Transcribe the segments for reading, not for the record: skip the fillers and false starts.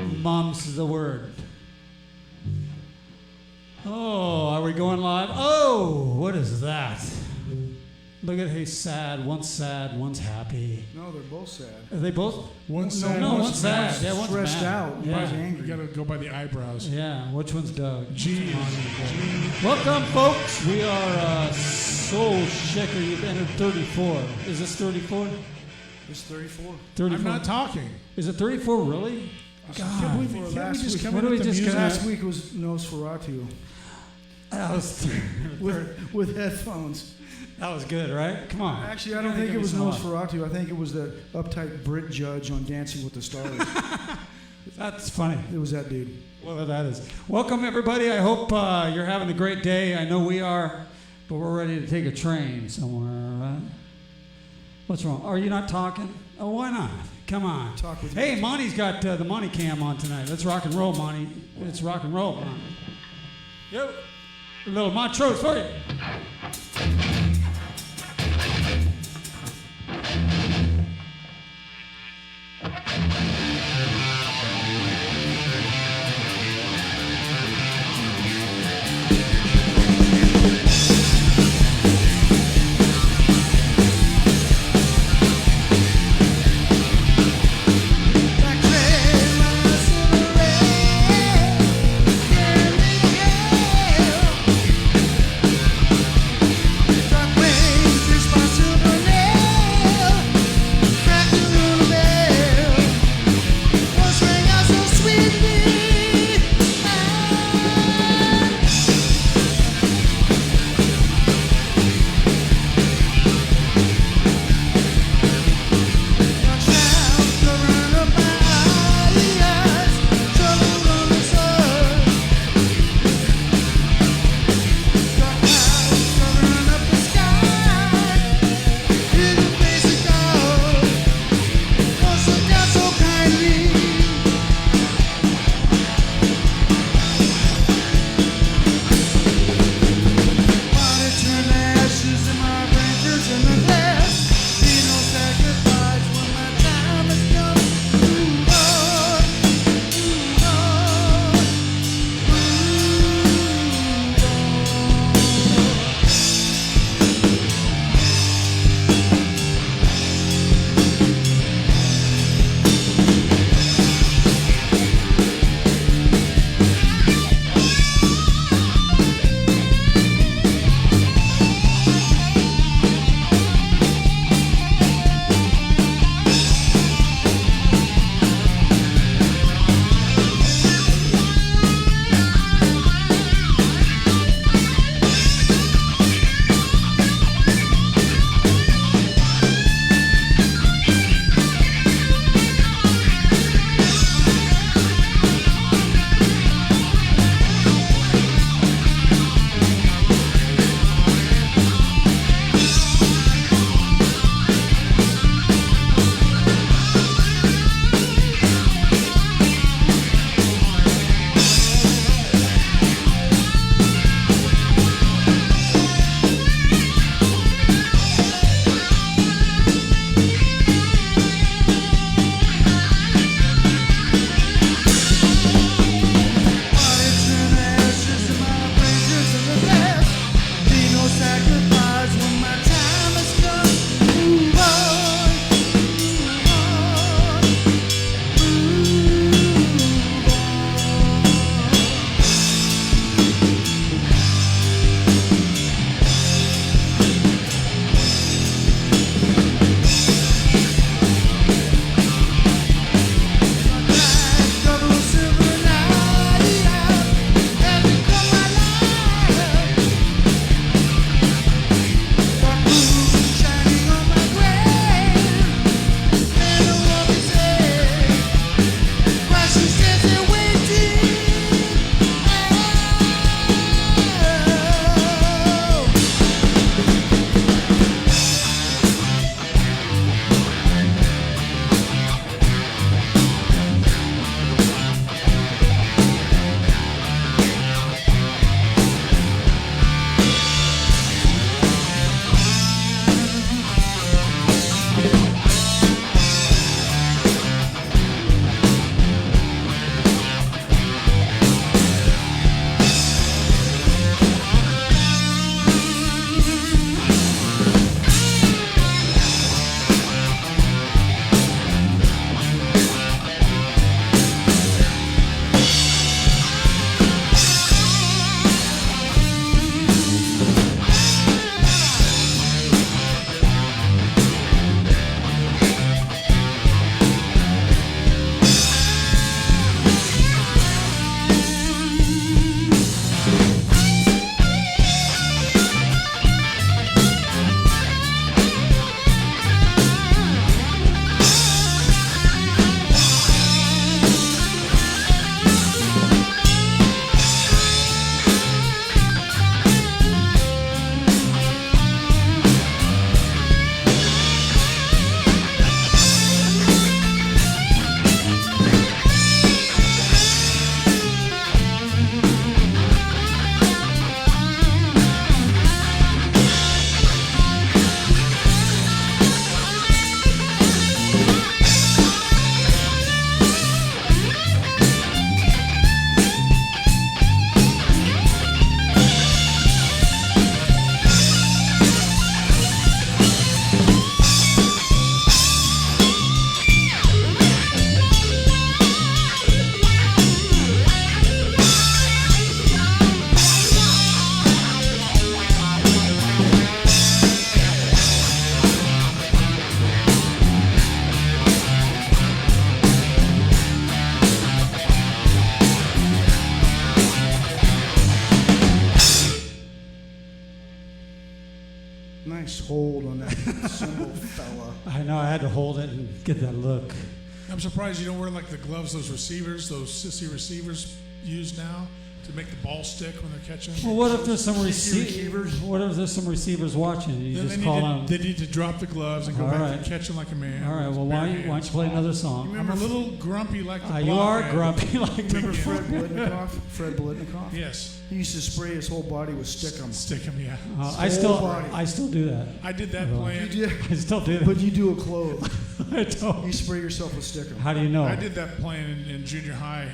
Mom's the word. Oh, are we going live? Oh, what is that? Look at, hey, sad, one's happy. No, they're both sad. Are they both? One's sad. No, one's sad. Yeah, one's stressed mad. out. Yeah. One's You angry. gotta go by the eyebrows. Yeah, which one's Doug? G. Welcome, folks. We are Soul Shaker. You've entered 34. Is this 34? It's 34. 34. I'm not talking. Is it 34, really? God. Can't we last just week- come what in do with we the just music? get out? Last week was Nosferatu That was, with headphones. that was good, right? Come on. Actually, I don't think it was Nosferatu. I think it was the uptight Brit judge on Dancing with the Stars. That's funny. It was that dude. Whatever that is. Welcome, everybody. I hope you're having a great day. I know we are, but we're ready to take a train somewhere, right? What's wrong? Are you not talking? Oh, why not? Come on. Talk with Hey, you. Monty's got the Monty cam on tonight. Let's rock and roll, Monty. It's rock and roll, Monty. Yo, a little montrose for you. nice hold on that cymbal fella. I know, I had to hold it and get that look. I'm surprised you don't wear like the gloves those sissy receivers use now to make the ball stick when they're catching. Well, what if there's some receivers? What if there's some receivers watching? You Then just call them. they need to drop the gloves and go All back right. to catching like a man. All right. Well, why don't you play another song? I'm a little grumpy like the You block are man. grumpy like Remember the. Fred Blitnikoff? Fred Blitnikoff? Yes. He used to spray his whole body with stickum. Stick him, yeah. I still do that. I did that You playing. did, I still do that. but you do a clove. I don't. You spray yourself with stickum. How do you know? I did that playing in junior high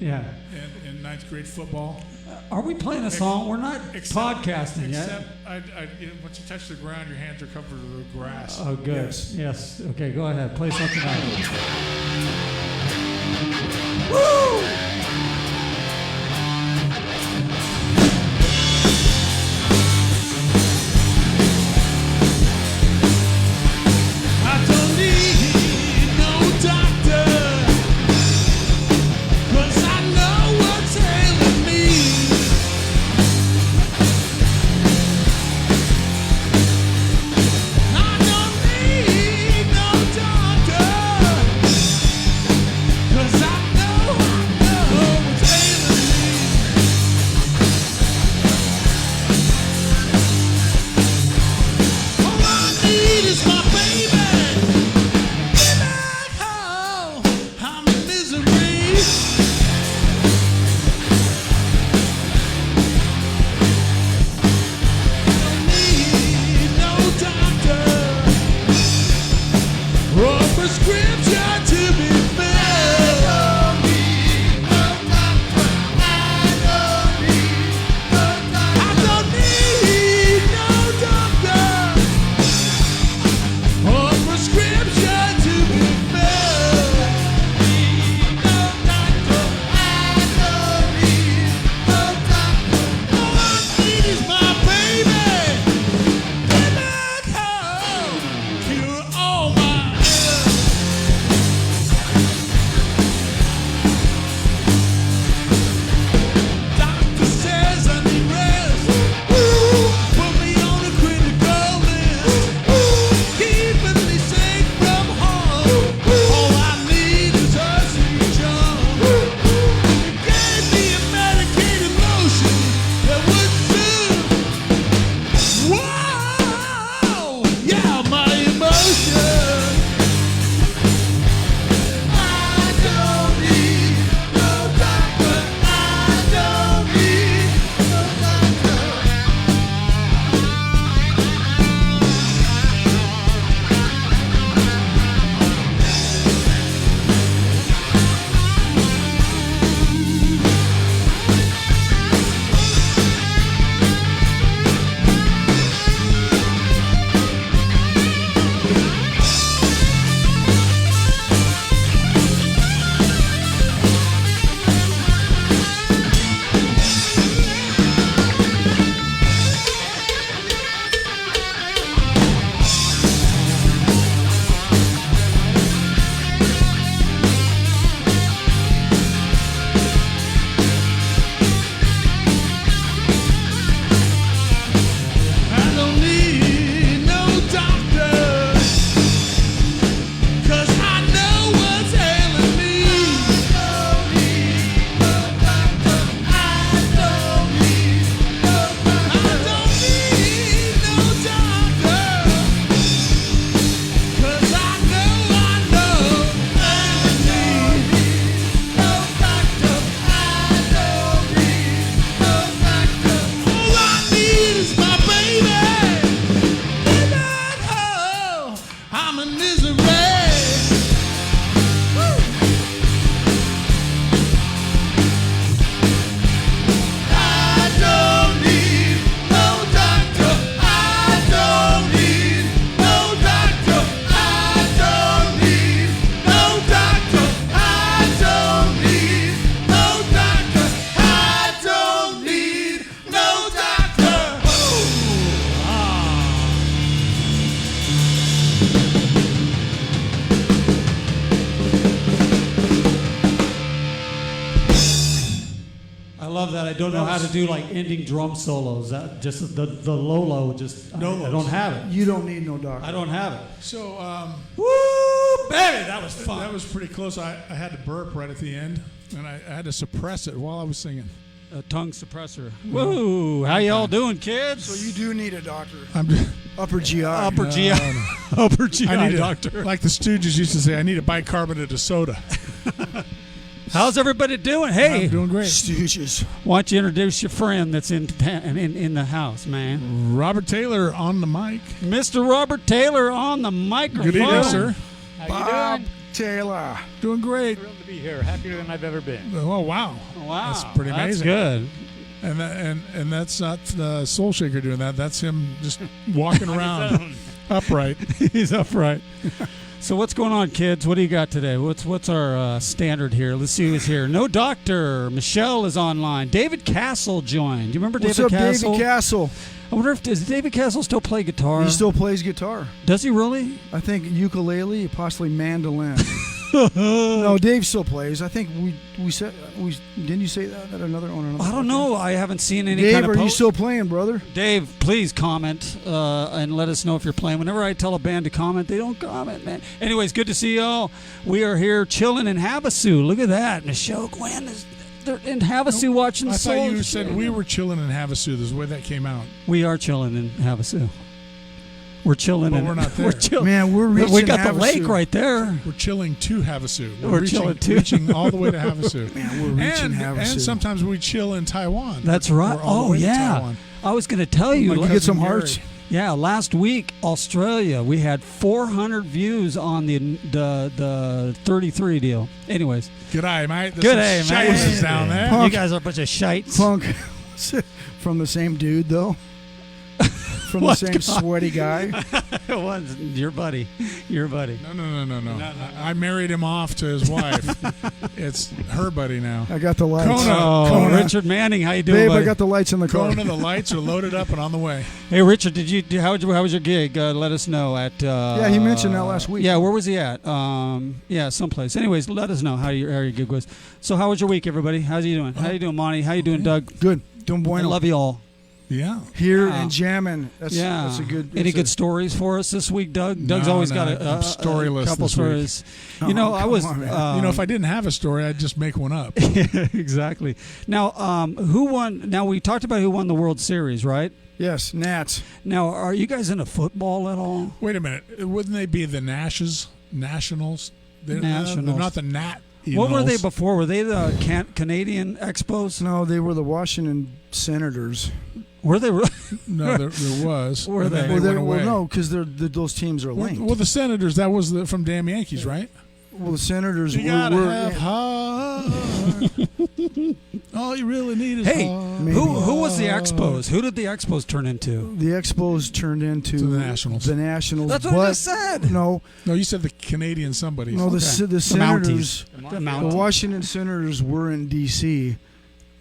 Yeah. and in ninth grade football. Are we playing a song? We're not podcasting yet. Except once you touch the ground, your hands are covered with grass. Oh, good. Yes. Okay, go ahead. Play something else. Woo! I don't need no doctor, 'cause I know what's ailing me. I don't need no doctor, 'cause I know I love that. I don't know how to do like ending drum solos. That just the Lolo just I don't have it. You don't need no doctor. I don't have it. So, Woo, baby, that was fun. that was pretty close. I had to burp right at the end, and I had to suppress it while I was singing. A tongue suppressor. Woo! How y'all doing, kids? So you do need a doctor. I'm just, Upper GI. Upper GI. Upper GI I need doctor. like the Stooges used to say, I need a bicarbonate of soda. How's everybody doing? Hey, I'm doing great. Stooges. why don't you introduce your friend that's in the house, man? Robert Taylor on the mic. Mr. Robert Taylor on the microphone. Good evening, sir. How Bob you doing? Taylor. Doing great. Thrilled to be here. Happier than I've ever been. Oh wow. Wow, That's pretty amazing. That's good. And that's not Soul Shaker doing that. That's him just walking around upright. He's upright. So what's going on, kids? What do you got today? What's our standard here? Let's see who's here. No doctor. Michelle is online. David Castle joined. Do you remember What's David up, Castle? David Castle? I wonder if does David Castle still play guitar? He still plays guitar. Does he really? I think ukulele, possibly mandolin. No, Dave still plays. I think we said didn't you say that at another on another? I don't podcast? know. I haven't seen any Dave, kind of are you post. still playing, brother? Dave, please comment and let us know if you're playing. Whenever I tell a band to comment, they don't comment, man. Anyways, good to see y'all. We are here chilling in Havasu. Look at that. Michelle Gwen is they're in Havasu watching I Soul. thought you said we were chilling in Havasu. There's the way that came out. We are chilling in Havasu. We're chilling But in we're not there. We're chilling. Man, we're reaching We got the Havasu. lake right there. We're chilling to Havasu. We're chilling to- reaching all the way to Havasu. Man, we're reaching Havasu. And sometimes we chill in Taiwan. That's right. We're all the Oh way to yeah. Taiwan. I was going to tell you. Did you cousin get some Gary. hearts? Yeah, last week Australia we had 400 views on the 33 deal. Anyways, G'day, mate. G'day, mate. Shites down there. Punk. you guys are a bunch of shites. Funk. From the same dude, though. From the What same guy? sweaty guy. One's your buddy. Your buddy. No. I married him off to his wife. It's her buddy now. I got the lights. Kona. Oh, Kona. Richard Manning, how you doing, Babe, buddy? I got the lights in the car. Kona, the lights are loaded up and on the way. Hey, Richard, how was your gig? Let us know at. Yeah, he mentioned that last week. Yeah, where was he at? Yeah, someplace. Anyways, let us know how your gig was. So, how was your week, everybody? How's you doing? How you doing, Monty? How you doing, Doug? Good. Doing I bueno. love you all. Yeah. Here Yeah. and jamming. That's a good. Any that's good stories for us this week, Doug? Doug's No, always no, got I'm a storyless couple this week. stories. Oh, You know, I come was. on, man. if I didn't have a story, I'd just make one up. Exactly. Now, who won? Now we talked about who won the World Series, right? Yes, Nats. Now, are you guys into football at all? Wait a minute. Wouldn't they be the Nationals? They're Nationals. not the Nat. What were they before? Were they the Canadian Expos? No, they were the Washington Senators. Were they? No, there was. Were And they? then Well, went away. no, because those teams are linked. Well, the Senators, that was from damn Yankees, right? Well, the Senators You gotta were have heart. All you really need is Hey, heart. Maybe. who was the Expos? Who did the Expos turn into? the Expos turned into To the Nationals. The Nationals. That's what but I just said. No, No, you said the Canadian somebody. no, the Okay. Senators. The The Mounties. Washington Senators were in D.C.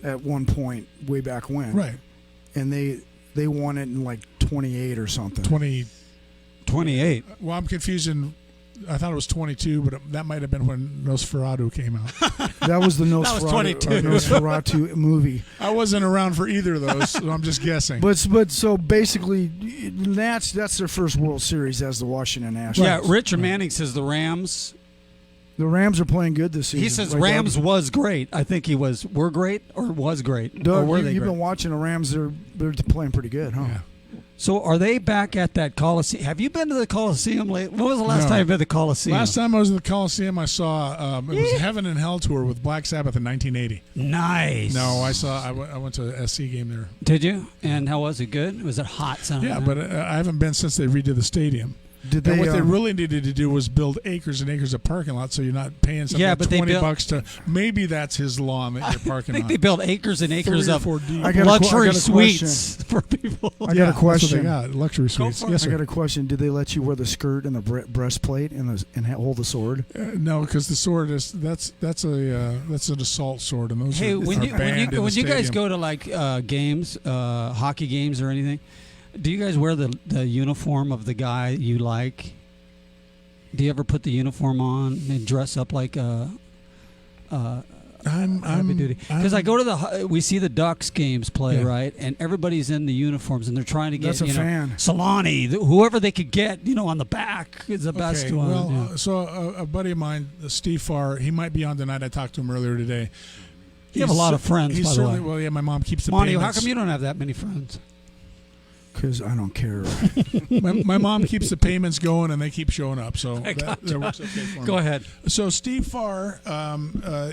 at one point, way back when, Right. and they won it in like 28 or something. 20. 28. Well, I'm confusing. I thought it was 22, but that might have been when Nosferatu came out. That was the was 22. Nosferatu movie. I wasn't around for either of those, so I'm just guessing. But so basically, that's their first World Series as the Washington Nationals. Yeah, Richard Manning says the Rams. The Rams are playing good this season. He says Right, Rams Doug? was great. I think he were great or was great. or Doug, were they you've great? been watching the Rams. They're playing pretty good, huh? Yeah. So are they back at that Coliseum? Have you been to the Coliseum lately? When was the last No. time you've been to the Coliseum? Last time I was at the Coliseum, I saw it was Heaven and Hell tour with Black Sabbath in 1980. Nice. No, I went to a SC game there. Did you? And how was it? Good? Was it hot? Yeah, but I haven't been since they redid the stadium. Did And they? what they really needed to do was build acres and acres of parking lots, so you're not paying somebody Yeah, but they built- $20 to. Maybe that's his lawn that you're I parking think on. they built acres and acres 3 or of 4 deep. I got a luxury question. suites for people. I got Yeah, a that's question. what they got. Luxury suites. for it. Yes, I sir. got a question. Did they let you wear the skirt and the breastplate and hold the sword? No, because the sword is that's an assault sword, and those Hey, are, when are you banned in when the you guys stadium. go to like games, hockey games or anything, do you guys wear the uniform of the guy you like? Do you ever put the uniform on and dress up like a heavy duty. Because I go to we see the Ducks games play, right? And everybody's in the uniforms, and they're trying to get fan. Solani, whoever they could get, on the back is the best one. Well, so a buddy of mine, Steve Farr, he might be on tonight. I talked to him earlier today. You have a lot of friends, by the way. Well, yeah, my mom keeps the Monty, payments. how come you don't have that many friends? Because I don't care. my mom keeps the payments going, and they keep showing up. So that works okay for me. Go ahead. So Steve Farr,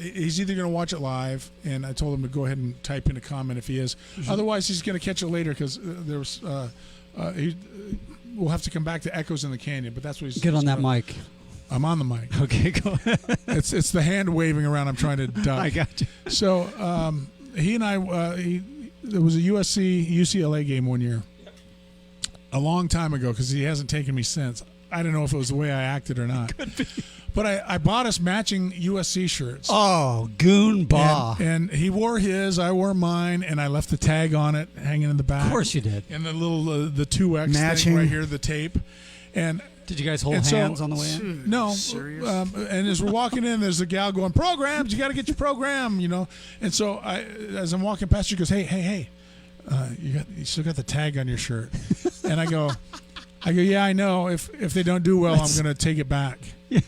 he's either going to watch it live, and I told him to go ahead and type in a comment if he is. Otherwise, he's going to catch it later because we'll have to come back to Echoes in the Canyon. But that's what he's. Get on that mic. I'm on the mic. Okay, go ahead. It's the hand waving around. I'm trying to duck. I got you. So he and I, there was a UCLA game one year. A long time ago, because he hasn't taken me since. I don't know if it was the way I acted or not. Could be. But I bought us matching USC shirts. Oh, goon bah. And he wore his, I wore mine, and I left the tag on it hanging in the back. Of course you did. And the little the 2X matching thing right here, the tape. And did you guys hold hands on the way in? No. Serious? And as we're walking in, there's a gal going, programs, you got to get your program, And so as I'm walking past, she goes, hey. You still got the tag on your shirt, and I go, yeah, I know. If they don't do well, I'm going to take it back. Yeah.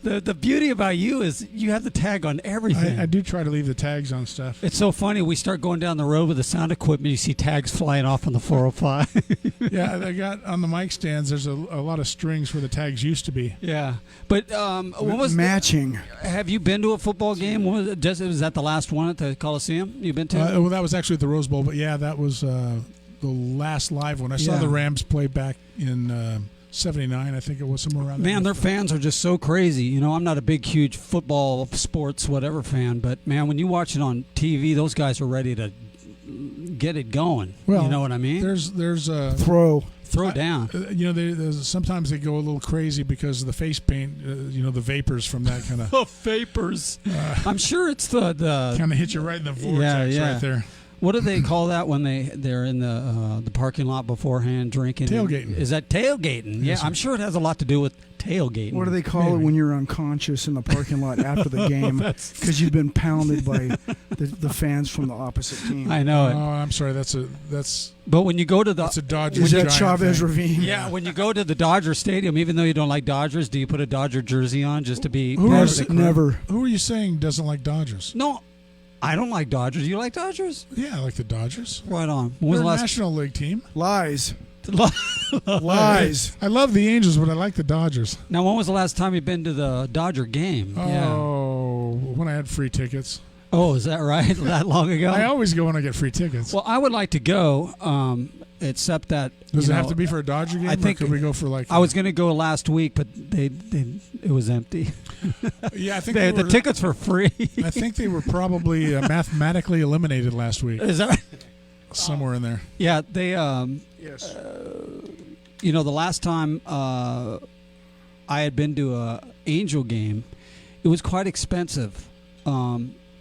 The beauty about you is you have the tag on everything. I do try to leave the tags on stuff. It's so funny. We start going down the road with the sound equipment. You see tags flying off on the 405. Yeah, they got on the mic stands. There's a lot of strings where the tags used to be. Yeah, but what was matching? Have you been to a football game? Was that the last one at the Coliseum you've been to? Well, that was actually at the Rose Bowl, but yeah, that was the last live one. I saw the Rams play back in '79, I think it was, somewhere around there. Man, their fans are just so crazy. I'm not a big, huge football, sports, whatever fan, but man, when you watch it on TV, those guys are ready to get it going. Well, you know what I mean? There's throw it down. Sometimes they go a little crazy because of the face paint. The vapors from that kind of. The vapors. I'm sure it's the kind of hit you right in the vortex right there. What do they call that when they're in the parking lot beforehand drinking? Tailgating. Is that tailgating? Yes, I'm sure it has a lot to do with tailgating. What do they call it when you're unconscious in the parking lot after the game because you've been pounded by the fans from the opposite team? I know it. Oh, I'm sorry. That's. But when you go to that's a Dodger. Is that Chavez Ravine? Yeah, when you go to the Dodger Stadium, even though you don't like Dodgers, do you put a Dodger jersey on just to be? Never. Who are you saying doesn't like Dodgers? No. I don't like Dodgers. You like Dodgers? Yeah, I like the Dodgers. Right on. When They're was the a last National League team. Lies. Lies. I love the Angels, but I like the Dodgers. Now, when was the last time you've been to the Dodger game? Oh, when I had free tickets. Oh, is that right? That long ago? I always go when I get free tickets. Well, I would like to go, except that does it have to be for a Dodger game? I think or could we go for I was going to go last week, but it was empty. Yeah, I think the tickets were free. I think they were probably mathematically eliminated last week. Is that right? Somewhere in there? Yeah, they. Yes. The last time I had been to a Angel game, it was quite expensive.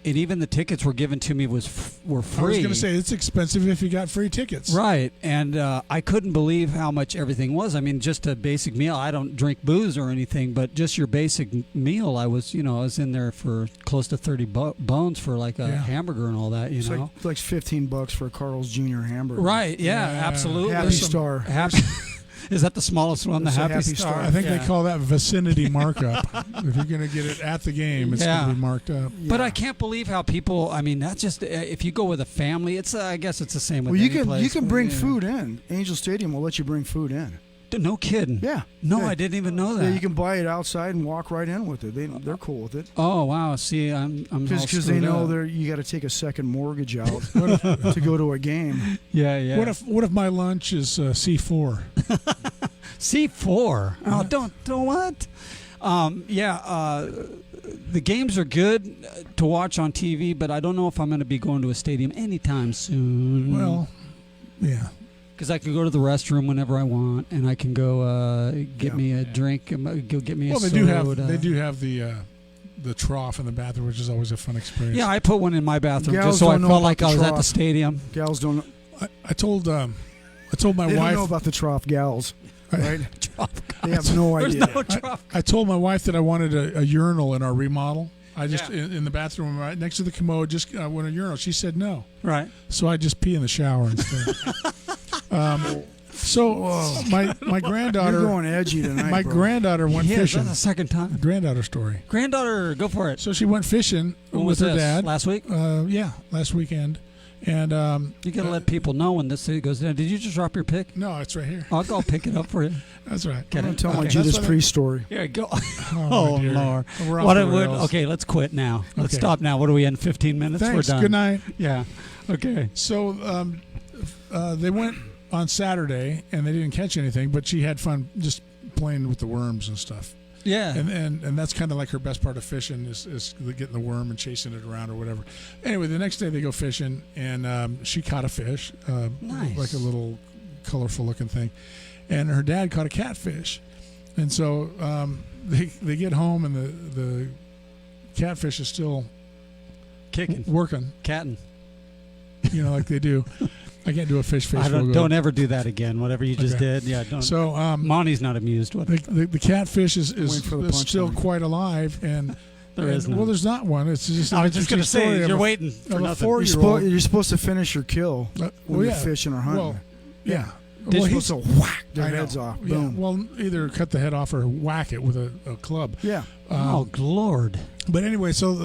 And even the tickets were given to me were free. I was going to say it's expensive if you got free tickets. Right, and I couldn't believe how much everything was. I mean, just a basic meal. I don't drink booze or anything, but just your basic meal. I was in there for close to 30 bones for like a hamburger and all that. It's like $15 for a Carl's Jr. hamburger. Right? Yeah, absolutely. Happy Star. Is that the smallest one? The Happy Star. I think they call that vicinity markup. If you're going to get it at the game, it's going to be marked up. Yeah. But I can't believe how people. I mean, that's just if you go with a family. It's I guess it's the same with any place. You can bring food in. Angel Stadium will let you bring food in. No kidding. Yeah. No, I didn't even know that. Yeah, you can buy it outside and walk right in with it. They're cool with it. Oh wow! See, I'm because they know you got to take a second mortgage out to go to a game. Yeah. What if my lunch is C4? C4. Oh, don't what? The games are good to watch on TV, but I don't know if I'm going to be going to a stadium anytime soon. Well, yeah. Because I can go to the restroom whenever I want, and I can go get me a drink, go get me a soda. Well, they do have the trough in the bathroom, which is always a fun experience. Yeah, I put one in my bathroom just so I felt like I was at the stadium. Gals don't. I told my they wife. They don't know about the trough gals, right? Trough they have no idea. No trough. I told my wife that I wanted a urinal in our remodel. I just in the bathroom right next to the commode. Just went to urinal. She said no. Right. So I just pee in the shower instead. So my granddaughter. You're going edgy tonight. My bro. granddaughter went fishing. That's the second time. Granddaughter story. Granddaughter, go for it. So she went fishing When with was her this? dad Last week? Yeah, last weekend. And You got to let people know when this goes down. Did you just drop your pick? no, it's right here. I'll go pick it up for you. That's right. I'm going to tell my Okay. Judas That's what Priest story. Here, go. Oh, dear. Lord. We're off the What rails. okay, let's quit now. Let's Okay. stop now. What are we in? 15 minutes? Thanks. We're done. Good night. Yeah. Okay. So they went on Saturday and they didn't catch anything, but she had fun just playing with the worms and stuff. Yeah. And that's kind of like her best part of fishing is getting the worm and chasing it around or whatever. Anyway, the next day they go fishing and she caught a fish, Nice. like a little colorful looking thing, and her dad caught a catfish, and so they get home and the catfish is still Kicking. working, Catting. like they do. I can't do a fish face. I real good. don't ever do that again. Whatever you just Okay. did. Yeah. Don't. So Monty's not amused with it. the catfish is Wait for the is still punchline. quite alive, and There is none. well, there's not one. It's just I was just going to interesting story say, of you're a- waiting for of a nothing. four-year-old. You're supposed to finish your kill when well, you're yeah. fishing or hunting. Well, yeah. You're Well, supposed to whack their I know. heads off. Yeah. Boom. Well, either cut the head off or whack it with a club. Yeah. Oh, Lord. But anyway, so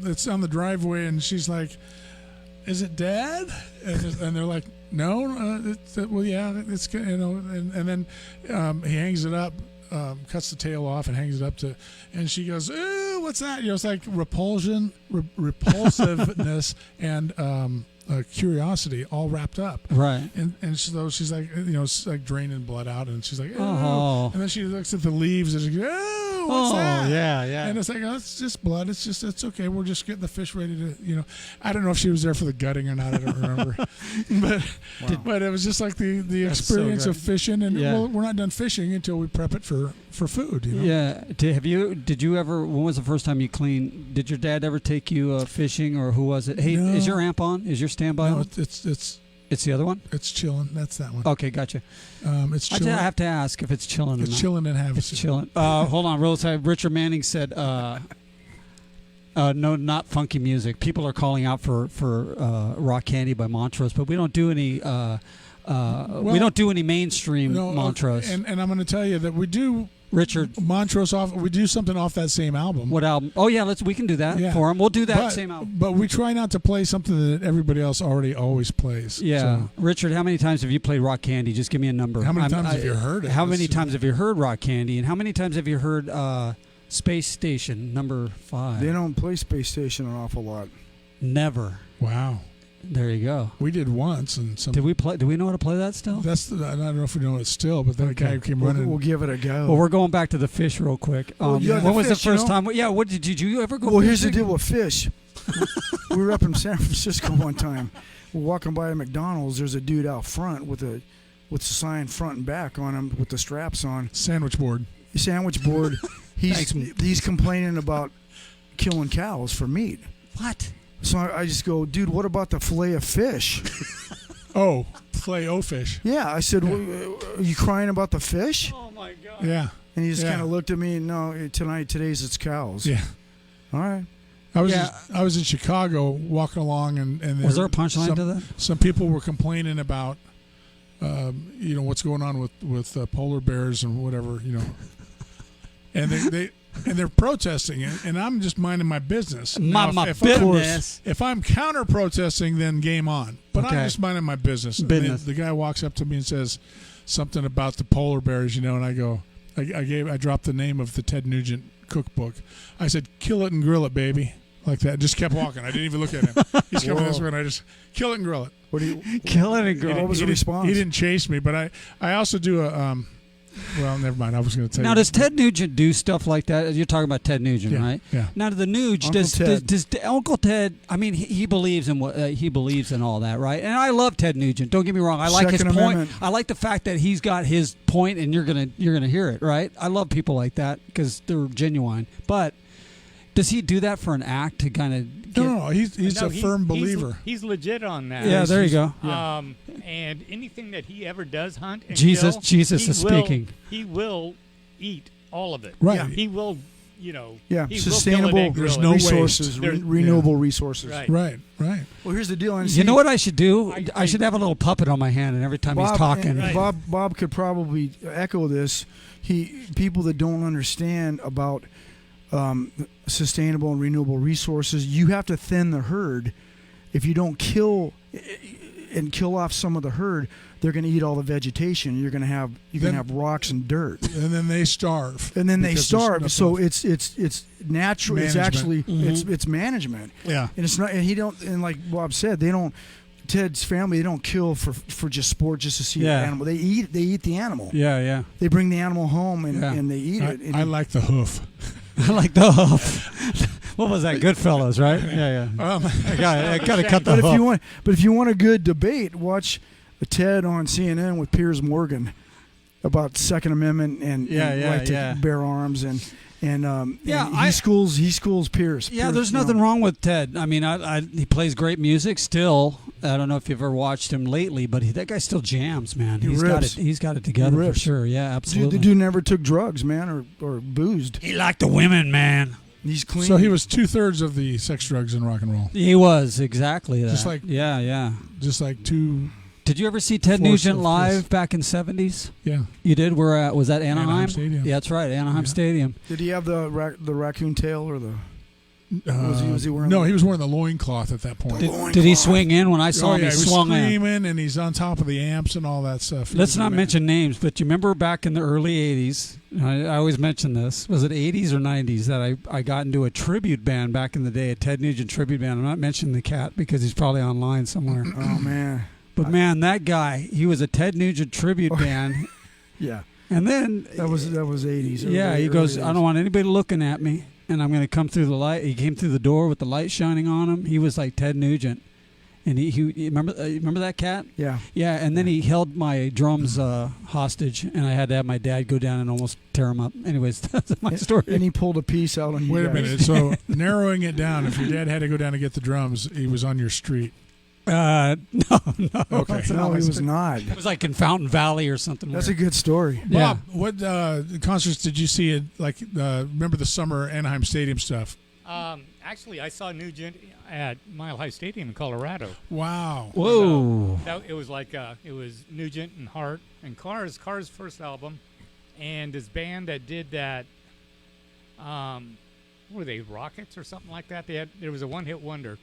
it's on the driveway, and she's like, "Is it Dad?" And they're like, "No." Well, yeah, it's good, And then he hangs it up, cuts the tail off, and hangs it up and she goes, "Ooh, what's that?" It's like repulsiveness, and curiosity all wrapped up. Right. And so she's like, it's like draining blood out, and she's like, Oh. and then she looks at the leaves and she goes, "Oh, what's that?" yeah, yeah. And it's like, it's just blood. It's okay. We're just getting the fish ready to, I don't know if she was there for the gutting or not. I don't remember. But it was just like the That's so experience great. of fishing, and Yeah. we're not done fishing until we prep it for food. Yeah. Did you ever? When was the first time you cleaned? Did your dad ever take you fishing, or who was it? Hey, No. is your amp on? Is your standby No, on? it's the other one. it's chilling. That's that one. Okay, gotcha. It's I chilling. have to ask if it's chilling or It's not. chilling and It's havoc. chilling. Hold on, real quick. Richard Manning said, "No, not funky music. People are calling out for Rock Candy by Montrose, but we don't do any. We don't do any mainstream Montrose. And I'm going to tell you that we do Richard, Montrose off. We do something off that same album. what album? Oh yeah, we can do that Yeah. for him. We'll do that but, same album. But we try not to play something that everybody else always plays. Yeah, So, Richard, how many times have you played Rock Candy? Just give me a number. How many times have you heard it? How many Let's- times have you heard Rock Candy? And how many times have you heard Space Station number 5? They don't play Space Station an awful lot. Never. wow. There you go. We did once, and some. Did we play? Do we know how to play that still? I don't know if we know it still, but then a guy came We'll, running. we'll give it a go. Well, we're going back to the fish real quick. yeah, when the was fish, the first you know? time? Yeah, what did you ever go? Well, here's the fishing? deal with fish. We were up in San Francisco one time. We're walking by a McDonald's. There's a dude out front with the sign front and back on him with the straps on. Sandwich board. Sandwich board. Thanks. He's complaining about killing cows for meat. What? So I just go, dude, what about the fillet of fish? Oh, play fish. Yeah, I said, are you crying about the fish? Oh my God. Yeah. And he just Yeah. kind of looked at me. No, today's it's cows. Yeah. All right. I was Yeah. I was in Chicago walking along, and Was there a punchline to that? Some people were complaining about, what's going on with polar bears and whatever, and they're protesting, and I'm just minding my business. Now, My if business. If I'm counter protesting, then game on. But Okay. I'm just minding my business. And Business. the guy walks up to me and says something about the polar bears, and I go, I dropped the name of the Ted Nugent cookbook. I said, "Kill it and grill it, baby." Like that. Just kept walking. I didn't even look at him. He's coming this way, and I just kill it and grill it. What do you? Kill it and What go. was the He response? didn't chase me, but I also do a well, never mind. I was going to tell Now, you. does Ted Nugent do stuff like that? You're talking about Ted Nugent, Yeah, right? yeah. Now, the Nuge Uncle does Ted. Uncle Ted? I mean, he believes in what he believes in all that, right? And I love Ted Nugent. Don't get me wrong. I like his Second point. Amendment. I like the fact that he's got his point, and you're gonna hear it, right? I love people like that because they're genuine. But does he do that for an act to kind of? No, he's No, a firm believer. He's legit on that. Yeah, there you go. And anything that he ever does hunt and Jesus kill, is he will- speaking. He will eat all of it. Right. He will you know, Yeah, he will sustainable kill it and grill There's it. no resources, waste. renewable resources. Right. Right. Well, here's the deal. And You know what I should do? I- I should have a little puppet on my hand, and every time he's talking, and Right. Bob could probably echo this. People that don't understand about sustainable and renewable resources, you have to thin the herd. If you don't kill off some of the herd, they're going to eat all the vegetation. You're going to have rocks and dirt, And then they starve. and then they because there's starve. nothing So else. it's natural. It's Management. actually Mm-hmm. it's management. Yeah. And it's not. And he don't. And like Bob said, they don't. Ted's family, they don't kill for just sport, just to see Yeah. the animal. They eat the animal. yeah. They bring the animal home and, Yeah. and they eat it. And I like the hoof. I like the hoof. What was that? Goodfellas, right? Yeah. I gotta cut the but hoof. if you want a good debate, watch Ted on CNN with Piers Morgan about Second Amendment and right to bear arms and he schools Piers. Yeah, Piers, there's you know. nothing wrong with Ted. I mean, he plays great music still. I don't know if you've ever watched him lately, but that guy still jams, man. He He's got rips. it. He's got it together for rips. sure. Yeah, absolutely. The dude never took drugs, man, or boozed. He liked the women, man. He's clean. So he was 2/3 of the sex, drugs, and rock and roll. He was exactly that. Just like- yeah. Just like two. Did you ever see Ted Force Nugent of live this. back in '70s? Yeah. You did. Was that Anaheim? Anaheim Stadium. Yeah, that's right, Anaheim Yeah. Stadium. Did he have the raccoon tail or the? Was he wearing? No, he was wearing the loincloth at that point. Did he swing in when I saw Oh him? yeah, He he was swung in. screaming, and he's on top of the amps and all that stuff. He Let's was a not man. mention names, but you remember back in the early '80s? I always mention this. Was it '80s or '90s that I got into a tribute band back in the day, a Ted Nugent tribute band? I'm not mentioning the cat because he's probably online somewhere. Oh man. But man, that guy, he was a Ted Nugent tribute band, Yeah. and then That was 80s. yeah, he goes, I don't want anybody looking at me, and I'm going to come through the light. He came through the door with the light shining on him. He was like Ted Nugent, and he remember that cat? Yeah. Yeah, and then he held my drums hostage, and I had to have my dad go down and almost tear them up. Anyways, that's my story. And he pulled a piece out on you Wait a guys. minute. So narrowing it down, if your dad had to go down to get the drums, he was on your street. No. Okay. That's No, not he my was story. not. It was like in Fountain Valley or something. That's a weird. good story. Yeah. Bob, what concerts did you see? Remember the summer Anaheim Stadium stuff? Actually, I saw Nugent at Mile High Stadium in Colorado. Wow. Whoa. It was like it was Nugent and Hart and Cars' first album, and this band that did that. What were they, Rockets or something like that? There was a one-hit wonder.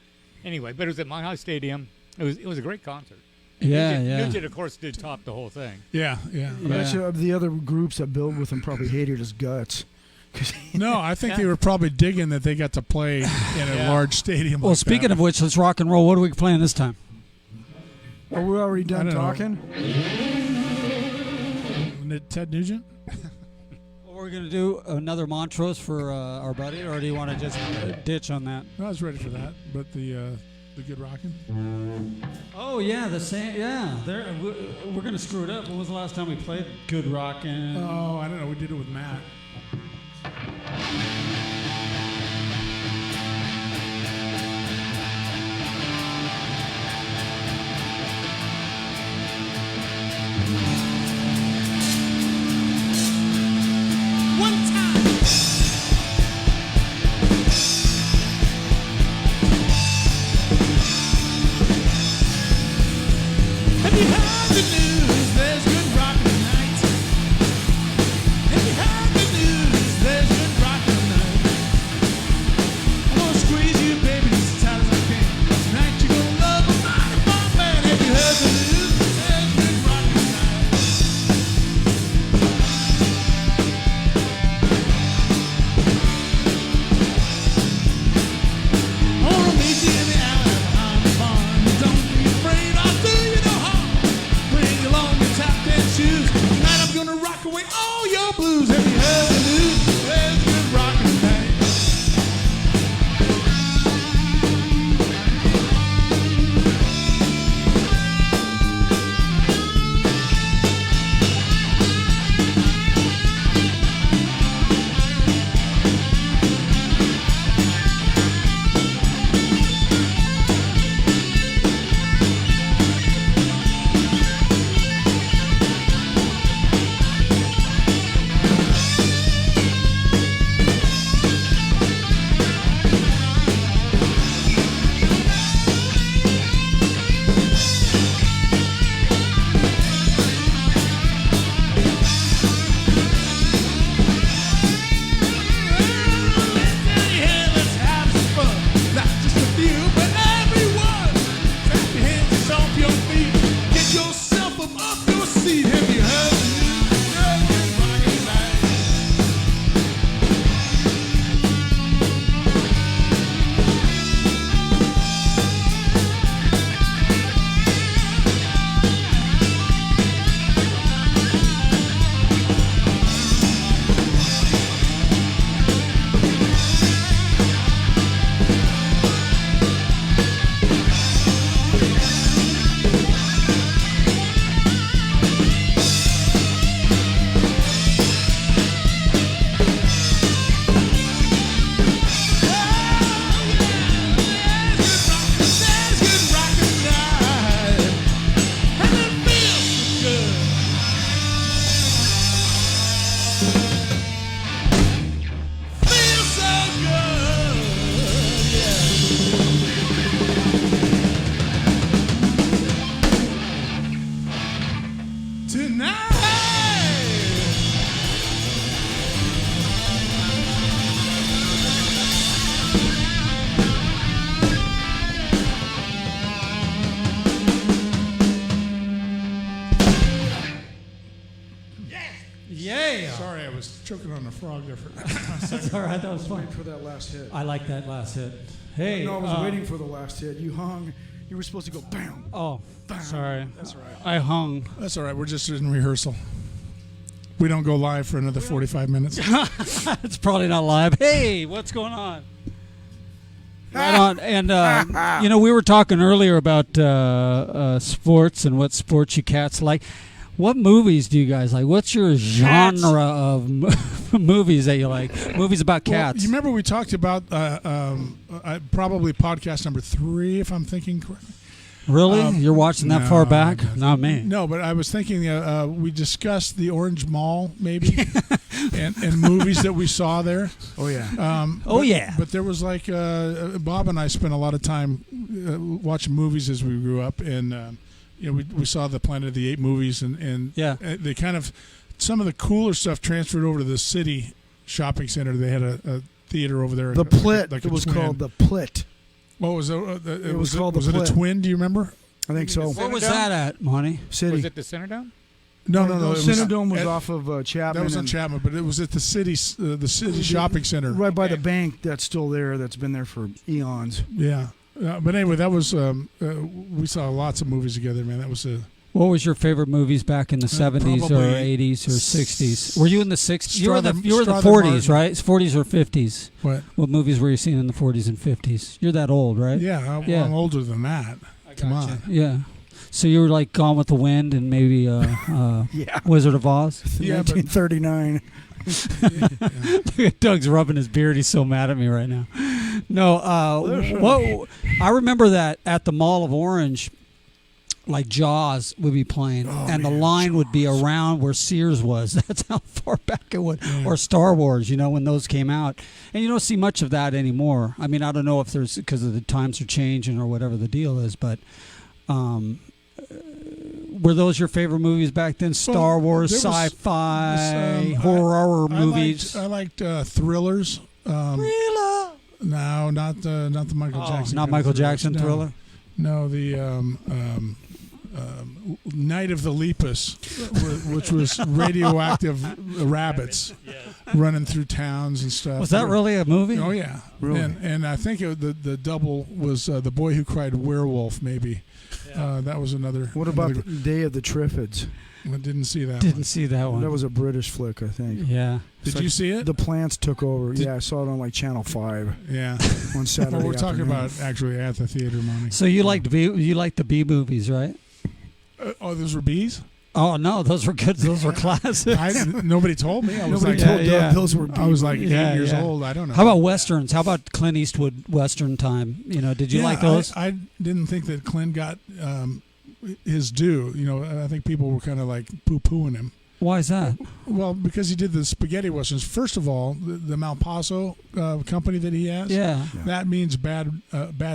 Anyway, but it was at Mile High Stadium. It was a great concert. Yeah, Nugent, of course, did top the whole thing. Yeah. I bet you the other groups that build with him probably hated his guts. No, I think they were probably digging that they got to play in a large stadium. Well, like speaking that. of which, let's rock and roll. What are we playing this time? Are we already done I don't know. talking? Ted Nugent. Well, we're going to do another Montrose for our buddy, or do you want to just ditch on that? I was ready for that, but the good rockin'. Oh, yeah, the same. Yeah, we're going to screw it up. When was the last time we played Good Rockin'? Oh, I don't know. We did it with Matt. Have you heard the news? There's good rockin' tonight. Have you heard the news? There's good rockin' tonight. choking on a frog there for That's all right. That was fun. Waiting for that last hit. I like that last hit. Hey. No, I was waiting for the last hit. You hung. You were supposed to go bam. Oh, bam. sorry. That's all right. I hung. That's all right. We're just in rehearsal. We don't go live for another 45 minutes. It's probably not live. Hey, what's going on? Right on. And, we were talking earlier about sports and what sports you cats like. What movies do you guys like? What's your genre of movies that you like? Movies about cats. Well, you remember we talked about probably podcast number 3, if I'm thinking correctly. Really? You're watching that far back? Not me. No, but I was thinking we discussed the Orange Mall, maybe, and movies that we saw there. Oh, yeah. But there was like Bob and I spent a lot of time watching movies as we grew up, and we saw the Planet of the Apes movies, and they kind of, some of the cooler stuff transferred over to the city shopping center. They had a theater over there. The Plit. Like it was twin. called the Plit. What was it? It was called was the it Plit. a twin? Do you remember? I think so. Where was that at, Monty? City. Was it the Centerdome? No. Cinerdome was off of Chapman. That was on Chapman, but it was at the city shopping center, right by the bank. That's still there. That's been there for eons. Yeah, but anyway, that was we saw lots of movies together, man. That was a. What was your favorite movies back in the 70s or probably 80s or 60s? Were you in the 60s? You were the 40s, Martin. right? 40s or 50s? What movies were you seeing in the 40s and 50s? You're that old, right? Yeah, I'm older than that. Come on. Yeah. So you were like Gone with the Wind and maybe Wizard of Oz? Yeah, 1939. Doug's rubbing his beard. He's so mad at me right now. No, I remember that at the Mall of Orange, like Jaws would be playing, the line would be around where Sears was. That's how far back it would. Yeah. Or Star Wars, when those came out. And you don't see much of that anymore. I mean, I don't know if there's, because of the times are changing or whatever the deal is, but were those your favorite movies back then? Star Wars, sci-fi, horror movies? I liked thrillers. Thriller? No, not the Michael Jackson. Not Michael Jackson Thriller? No, the Night of the Lepus, which was radioactive rabbits running through towns and stuff. Was that really a movie? Oh, yeah. Really? And I think the double was The Boy Who Cried Werewolf, maybe. Yeah. That was another. What about the Day of the Triffids? I didn't see that Didn't see that one. That was a British flick, I think. Yeah. Did you see it? The plants took over. Yeah, I saw it on like Channel 5. Yeah. On Saturday Well, we're talking afternoon. about actually at the theater, Monty. So you liked the B movies, right? Those were bees? Oh no, those were good. Those were classics. Nobody told me. I was Nobody like, told Doug those were. I was like 8 years yeah. old. I don't know. How about westerns? How about Clint Eastwood Western time? Did you like those? I didn't think that Clint got his due. I think people were kind of like poo-pooing him. Why is that? Well, because he did the spaghetti westerns. First of all, the Malpaso company that he has, that means bad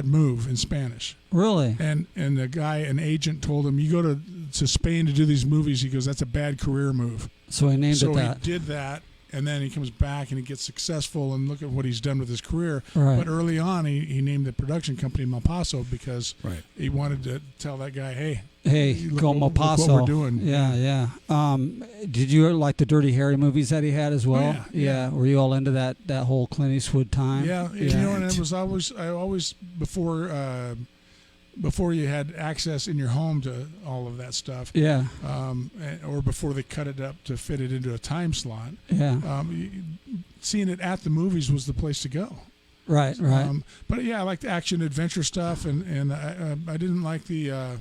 move in Spanish. Really? And the guy, an agent, told him, you go to Spain to do these movies. He goes, that's a bad career move. So he named it that. So he did that, and then he comes back and he gets successful, and look at what he's done with his career. Right. But early on, he named the production company Malpaso because he wanted to tell that guy, hey, go Malpaso. Look what we're doing. Yeah. Did you like the Dirty Harry movies that he had as well? Oh, yeah. Were you all into that whole Clint Eastwood time? Yeah. And it was always before you had access in your home to all of that stuff. Yeah. Or before they cut it up to fit it into a time slot. Yeah. Seeing it at the movies was the place to go. Right. But yeah, I liked the action adventure stuff, and I didn't like the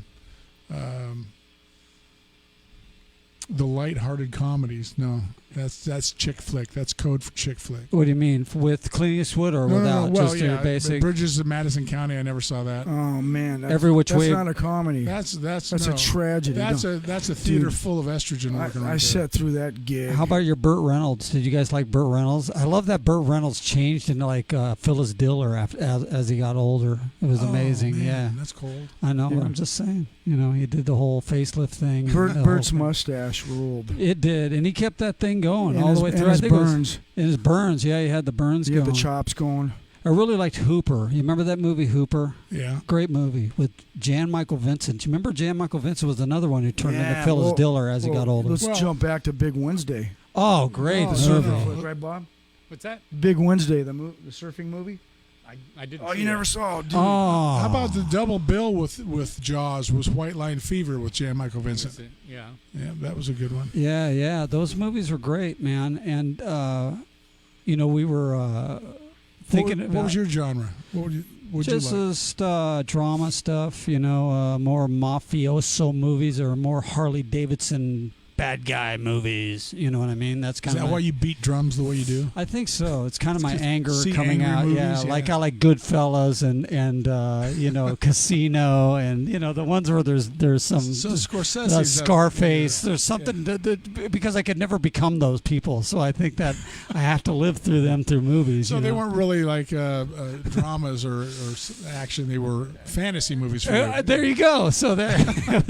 light-hearted comedies. No, that's chick flick. That's code for chick flick. What do you mean, with Clint Eastwood or without? Well, just your basic Bridges of Madison County. I never saw that. Oh man, Every Which Way. That's not a comedy. That's a tragedy. That's a theater full of estrogen working I sat through that gig. How about your Burt Reynolds? Did you guys like Burt Reynolds? I love that Burt Reynolds changed into like Phyllis Diller as he got older. It was amazing. Man, yeah, that's cold. I know. Yeah. I'm just saying. He did the whole facelift thing. Bert's mustache ruled. It did, and he kept that thing going And all his, the way through. And his I think burns. His burns. Yeah, he had the burns He going. had the chops going. I really liked Hooper. You remember that movie, Hooper? Yeah. Great movie with Jan Michael Vincent. You remember Jan Michael Vincent was another one who turned into Phyllis Diller as he got older. Let's jump back to Big Wednesday. Oh, great The movie. surfing flick, right, Bob? What's that? Big Wednesday, the surfing movie. I didn't. Oh, see you that. never saw, dude. Oh. How about the double bill with Jaws was White Line Fever with Jan Michael Vincent? Yeah. Yeah, that was a good one. Yeah. Those movies were great, man. And, we were thinking about... What was your genre? What would you like? Just drama stuff, more mafioso movies or more Harley Davidson bad guy movies. You know what I mean? That's Is kind that of why you beat drums the way you do? I think so. It's kind of my just anger see coming angry out. movies, yeah. Like I like Goodfellas and Casino and the ones where there's some So Scorsese, Scarface. There's something that because I could never become those people, so I think that I have to live through them through movies. So they weren't really like dramas or action. They were fantasy movies. For you. There you go. So there.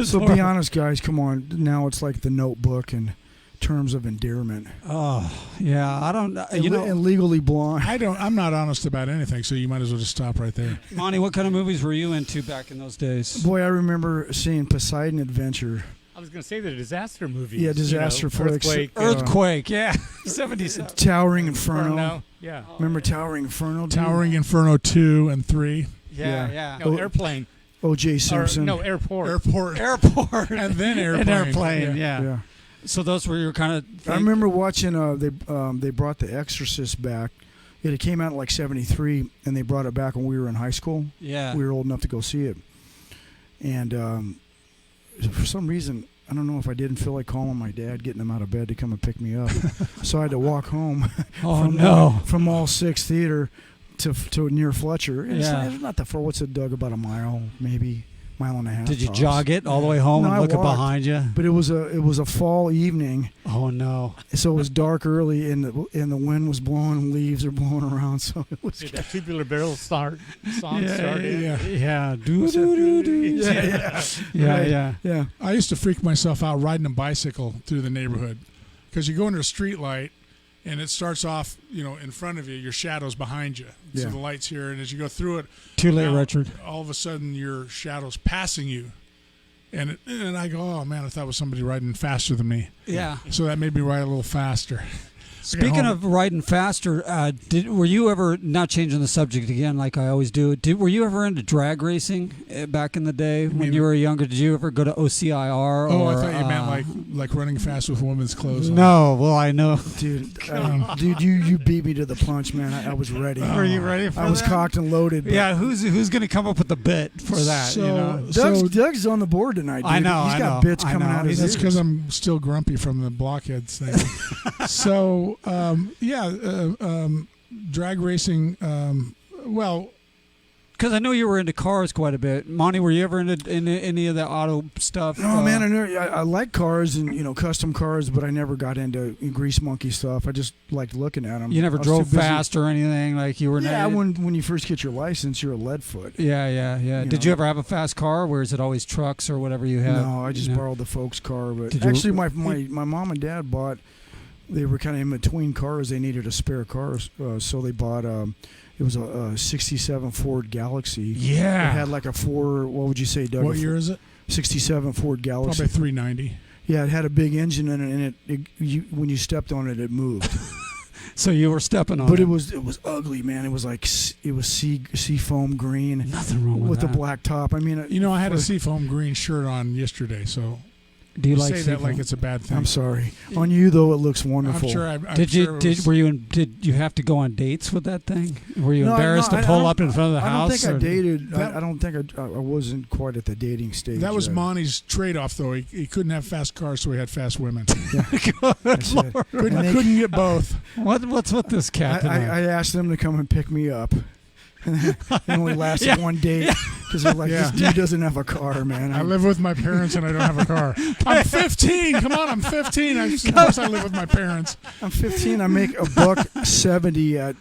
So be honest, guys. Come on. Now it's like The Notebook in terms of endearment. Oh yeah, I don't. And Legally Blonde. I'm not honest about anything, so you might as well just stop right there. Monty, what kind of movies were you into back in those days? Boy, I remember seeing Poseidon Adventure. I was going to say the disaster movies. Yeah, disaster flicks. Earthquake, yeah, 77. Towering Inferno. Yeah. Remember Towering Inferno? Dude? Towering Inferno 2 and 3. Yeah. No, Airplane. O.J. Simpson. Airport. Airport. And then Airplane. And Airplane, Yeah. yeah. So those were your kind of. I remember watching. They brought The Exorcist back. It came out in like '73, and they brought it back when we were in high school. Yeah. We were old enough to go see it, and for some reason, I don't know if I didn't feel like calling my dad, getting him out of bed to come and pick me up, so I had to walk home. From All Six Theater to near Fletcher. And it's not that far. What's it, Doug? About a mile, maybe. Mile and a half. Did you tops. jog it all the way home No, and I look it walked. behind you? But it was a fall evening, Oh no! so it was dark early, and the wind was blowing, and leaves are blowing around. So it was. Did that Tubular Barrel song start? Yeah. Yeah. I used to freak myself out riding a bicycle through the neighborhood because you go under a street light and it starts off, in front of you, your shadow's behind you. Yeah. So the light's here, and as you go through it, Too late, now, Richard. all of a sudden your shadow's passing you. And I go, oh man, I thought it was somebody riding faster than me. Yeah. So that made me ride a little faster. Speaking of riding faster, were you ever, not changing the subject again like I always do, were you ever into drag racing back in the day when you were younger? Did you ever go to OCIR? Oh, I thought you meant like running fast with women's clothes on. No, well, I know. Dude, you beat me to the punch, man. I was ready. Were you ready for I was that? cocked and loaded. but- Yeah, who's going to come up with the bit for that? Doug's on the board tonight, dude. I know, He's I got know, bits I coming know. out of his That's ears. because I'm still grumpy from the blockheads thing. So, drag racing. Because I know you were into cars quite a bit. Monty, were you ever into any of the auto stuff? No, man, I like cars and custom cars, but I never got into grease monkey stuff. I just liked looking at them. You never drove fast or anything like you were? Yeah, when you first get your license, you're a lead foot. Yeah. Did you ever have a fast car, or is it always trucks or whatever you have? No, I just borrowed the folks' car. But Did you- actually, my mom and dad bought. They were kind of in between cars. They needed a spare car, so they bought. It was a '67 Ford Galaxy. Yeah. It had like a what would you say, Doug? What year is it? '67 Ford Galaxy. Probably 390. Yeah, it had a big engine in it, and when you stepped on it, it moved. So you were stepping on But it. it was ugly, man. It was like sea foam green. Nothing wrong with the that. black top. I mean, I had a seafoam green shirt on yesterday, so Do you you like say that seafoam? like it's a bad thing. I'm sorry. On you though, it looks wonderful. I'm sure. Did you have to go on dates with that thing? Were you No, embarrassed no, to pull up in front of the I house? don't think I or- dated. That- I don't think I wasn't quite at the dating stage. That was yet. Monty's trade-off, though. He couldn't have fast cars, so he had fast women. That's it. Couldn't get both. What's with this cat tonight? I asked them to come and pick me up. It only lasted one date because they're like, this dude doesn't have a car, man. I live with my parents and I don't have a car. I'm 15. Come on, I'm 15. Of course I live with my parents. I'm 15. I make $1.70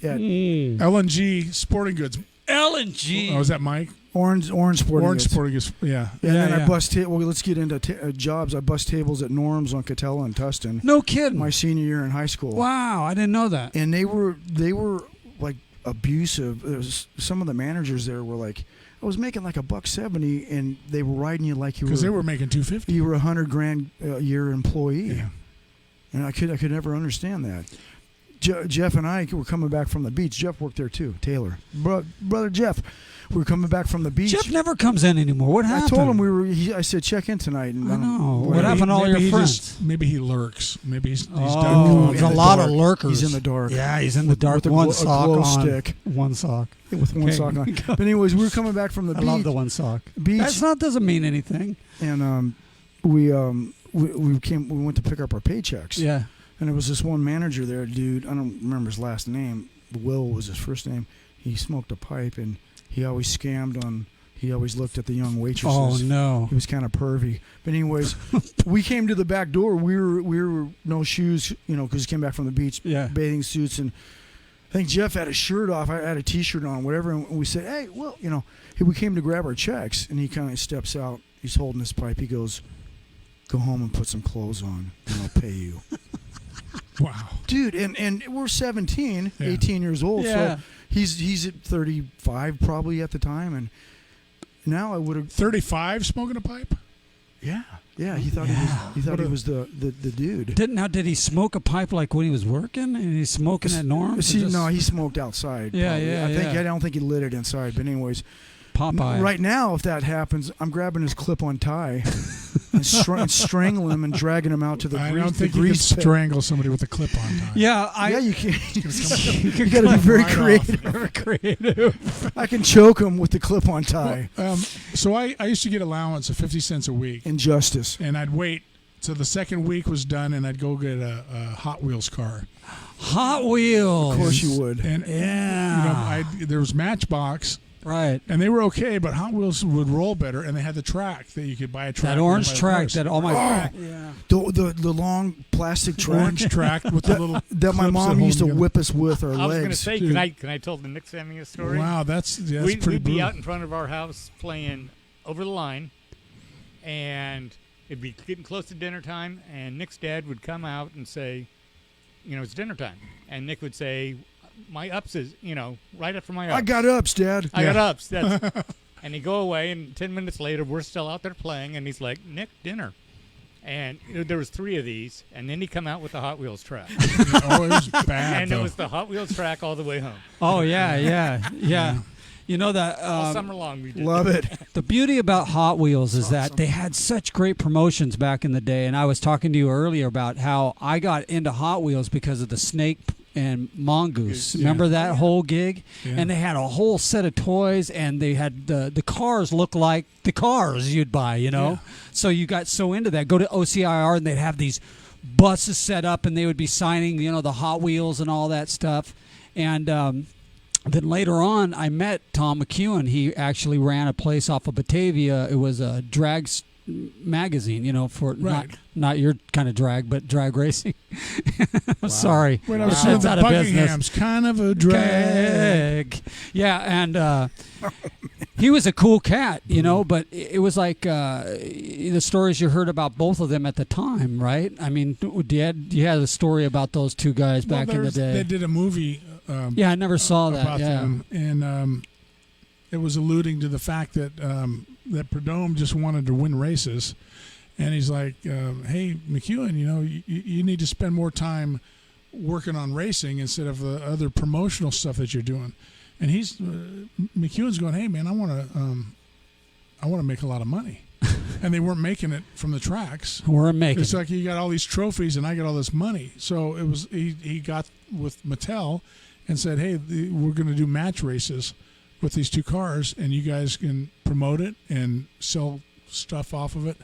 at L&G Sporting Goods. L&G. Oh, is that Mike? Orange Sporting Orange Goods. Sporting Goods. Yeah. And then yeah. I bust well, let's get into jobs. I bust tables at Norm's on Catella and Tustin. No kidding. My senior year in high school. Wow, I didn't know that. And they were like abusive. Some of the managers there were like, I was making like $1.70, and they were riding you like you were. Because they were making $250. You were $100,000 a year employee. Yeah. And I could never understand that. Jeff and I were coming back from the beach. Jeff worked there too, Taylor. Brother Jeff. We were coming back from the beach. Jeff never comes in anymore. What happened? I told him I said, check in tonight. And I know. What happened to all your friends? Maybe he lurks. Maybe he's done. There's a lot of lurkers. He's in the dark. Yeah, he's in the dark. With one sock glow on. Stick. One sock. With one sock on. But anyways, we were coming back from the beach. I love the one sock. Beach. That doesn't mean anything. And we went to pick up our paychecks. Yeah. And there was this one manager there, dude. I don't remember his last name. Will was his first name. He smoked a pipe, and he always he always looked at the young waitresses. Oh, no. He was kind of pervy. But anyways, we came to the back door. We were no shoes, because we came back from the beach, bathing suits. And I think Jeff had a shirt off. I had a T-shirt on, whatever. And we said, hey, well, we came to grab our checks. And he kind of steps out. He's holding his pipe. He goes, go home and put some clothes on, and I'll pay you. Wow. Dude, and we're 17, 18 years old. Yeah. So he's at 35 probably at the time. And now I would have 35 smoking a pipe? Yeah. He thought he was the dude. Did he smoke a pipe like when he was working? And he's smoking at Norm's? No, he smoked outside. Yeah, probably. I don't think he lit it inside. But anyways, Popeye. Right now, if that happens, I'm grabbing his clip-on tie and strangling him and dragging him out to the grease. I don't think you can strangle somebody with a clip-on tie. Yeah, you can. You got to be very creative. Very creative. I can choke him with the clip-on tie. So I used to get allowance of 50 cents a week. Injustice. And I'd wait till the second week was done, and I'd go get a Hot Wheels car. Hot Wheels. Of course you would. And there was Matchbox. Right. And they were okay, but Hot Wheels would roll better, and they had the track that you could buy a track. That orange track, that all my the long plastic track. Orange track with the little that my mom used to whip us with our legs. I was going to say, can I tell the Nick Sammy a story? Wow, that's pretty We'd be brutal. out in front of our house playing Over the Line, and it'd be getting close to dinner time, and Nick's dad would come out and say, it's dinner time. And Nick would say, my ups is, right after my ups. I got ups, Dad. I got ups. And he'd go away, and 10 minutes later, we're still out there playing, and he's like, Nick, dinner. And there was 3 of these, and then he'd come out with the Hot Wheels track. Oh, it was bad. And it was the Hot Wheels track all the way home. Oh, yeah. You know that all summer long we did. Love it. The beauty about Hot Wheels is that they had such great promotions back in the day, and I was talking to you earlier about how I got into Hot Wheels because of the Snake and Mongoose. Remember that whole gig? Yeah. And they had a whole set of toys, and they had the cars look like the cars you'd buy, Yeah. So you got so into that. Go to OCIR, and they'd have these buses set up, and they would be signing, the Hot Wheels and all that stuff. And then later on, I met Tom McEwen. He actually ran a place off of Batavia. It was a drag magazine, for not your kind of drag, but drag racing. Sorry. When I was saying the Buckingham's kind of a drag. Yeah, and he was a cool cat, but it was like the stories you heard about both of them at the time, right? I mean, you had a story about those two guys back in the day. They did a movie. I never saw that. About them, and it was alluding to the fact that that Prudhomme just wanted to win races, and he's like, "Hey, McEwen, you need to spend more time working on racing instead of the other promotional stuff that you're doing." And McEwen's going, "Hey, man, I want to make a lot of money." And they weren't making it from the tracks. It's like you got all these trophies and I got all this money. So it was he got with Mattel and said, "Hey, we're going to do match races with these 2 cars, and you guys can promote it and sell stuff off of it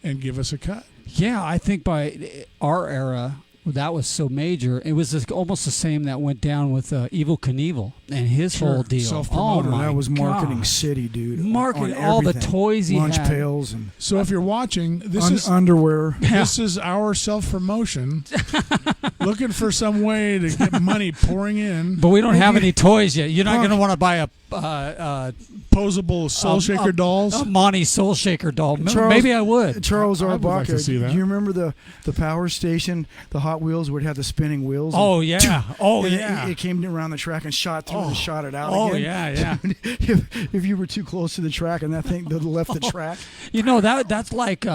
and give us a cut." Yeah, I think by our era, that was so major. It was almost the same that went down with Evel Knievel and his whole deal. Self-promoter. That was marketing city, dude. Marketing all the toys he lunch had. pails and so if you're watching, this is underwear. This is our self-promotion. looking for some way to get money pouring in. But we don't have any toys yet. You're not going to want to buy a posable Soul Shaker dolls. A Monty Soul Shaker doll. Charles, maybe I would. Charles I would Arbach. like to see that. Do you remember the Power Station, the Hot Wheels would have the spinning wheels? Oh yeah. Oh and yeah. It came around the track and shot through and shot it out. Oh again. yeah. if you were too close to the track and that thing left the track. You know that's like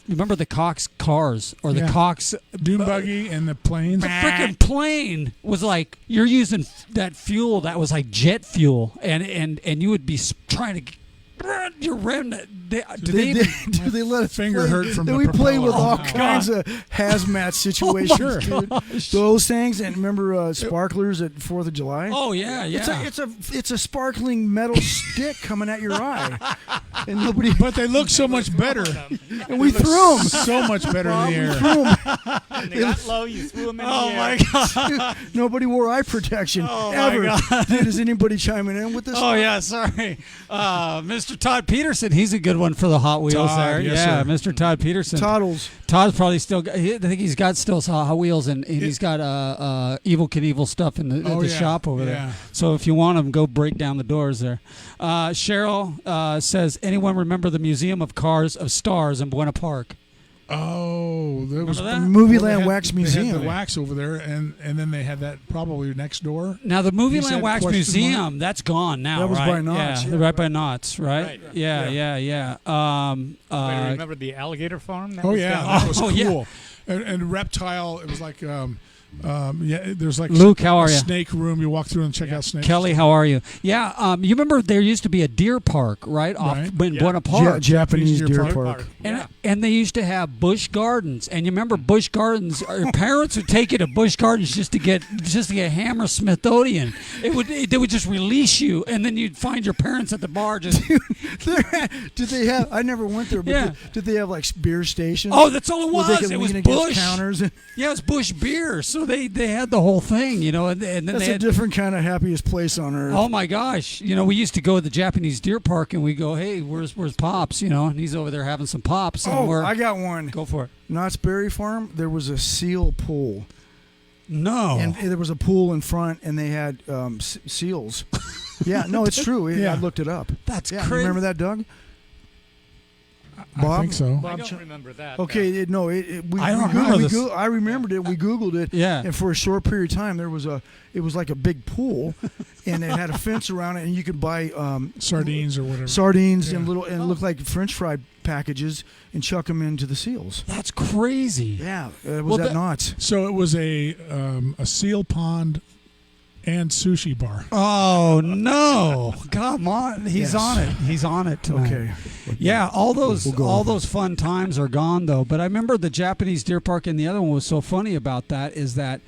remember the Cox cars or the Cox dune buggy and the planes. The freaking plane was like you're using that fuel that was like jet fuel, and you would be trying to. You're do they let us finger play? hurt from the we play propeller. with all kinds of hazmat situations, dude. Those things, and remember sparklers at 4th of July? Oh yeah. It's a sparkling metal stick coming at your eye, and nobody. But they look so much better. And we threw them so much better in the air. When they got low, you threw them in the air. my god! Nobody wore eye protection ever. My god. Dude, is anybody chiming in with this? Oh yeah, sorry, Mr. Todd Peterson. He's a good one for the Hot Wheels Todd, there. yes, Yeah, sir. Mr. Todd Peterson. Toddles. Todd's probably still. I think he's got still Hot Wheels, and he's got Evil Knievel stuff in the shop over there. So if you want them, go break down the doors there. Cheryl says, anyone remember the Museum of Cars of Stars in Buena Park? Oh, there was Remember that? Movieland Wax They Museum. had the wax over there, and then they had that probably next door. Now the He Movieland said Wax question Museum, mark? that's gone now. That was right? by Knott's, Yeah, yeah. right by Knott's, right? Right. Yeah. Remember the alligator farm? That Oh was yeah, down that there? was Oh, cool. yeah. And reptile, it was like there's like Luke, how are a you? snake room. You walk through and check out snakes. Kelly, how are you? Yeah, you remember there used to be a deer park, right? Off Right. in Buena Park. Japanese deer Park. park. And they used to have Busch Gardens, and you remember Busch Gardens? Your parents would take you to Busch Gardens just to get Hammer Smithsonian. They would just release you, and then you'd find your parents at the bar. Just Did they have? I never went there, but Yeah. did they have like beer stations? oh, that's all it Where they was. could It was lean against Busch. counters. Yeah, it was Busch beer. So they had the whole thing, you know, and then That's they a had. different kind of happiest place on earth. Oh my gosh! You know, we used to go to the Japanese deer park, and we go, "Hey, where's Pops?" You know, and he's over there having some pops. And Oh, I got one. go for it. Knott's Berry Farm. There was a seal pool, No, and there was a pool in front, and they had seals. Yeah, no, it's true. Yeah. I looked it up. that's Yeah, you crazy. remember that, Doug? I Bob? think so. I don't remember that. Okay, I don't we remember this. I remembered it. We Googled it. Yeah. And for a short period of time, it was like a big pool, and it had a fence around it, and you could buy Sardines or whatever. sardines Yeah. and it looked like French fry packages and chuck them into the seals. That's crazy. Yeah, it was at Knott's. So it was a seal pond and sushi bar. Oh no! Come on, he's Yes. on it. He's on it tonight. Okay. Yeah, all those We'll go all over those fun times are gone though. But I remember the Japanese deer park, and the other one was so funny about that is that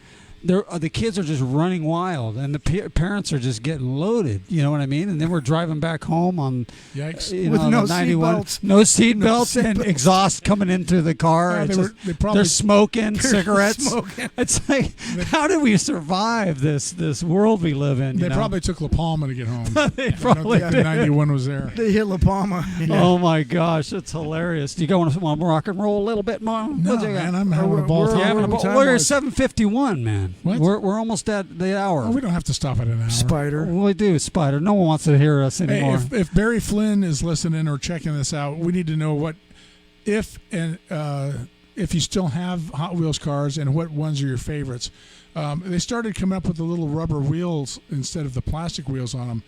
the kids are just running wild, and the parents are just getting loaded. You know what I mean? And then we're driving back home on Yikes. With no the 91, seatbelts. no seatbelts, No and seatbelts. exhaust coming into the car. Yeah, It's they just- were- they probably- they're smoking cigarettes. smoking. It's like, how did we survive this world we live in? They you know? probably took La Palma to get home. They I don't probably think the did. 91 was there. They hit La Palma. Oh my gosh, that's hilarious. Do you want to rock and roll a little bit more? No, What you got? man, I'm having a ball we're- You time. having a What ball? time We're was- 7:51, man. What? We're almost at the hour. Oh, we don't have to stop at an hour. Spider. We do, Spider. No one wants to hear us Hey, anymore. if Barry Flynn is listening or checking this out, we need to know what if you still have Hot Wheels cars and what ones are your favorites. They started coming up with the little rubber wheels instead of the plastic wheels on them.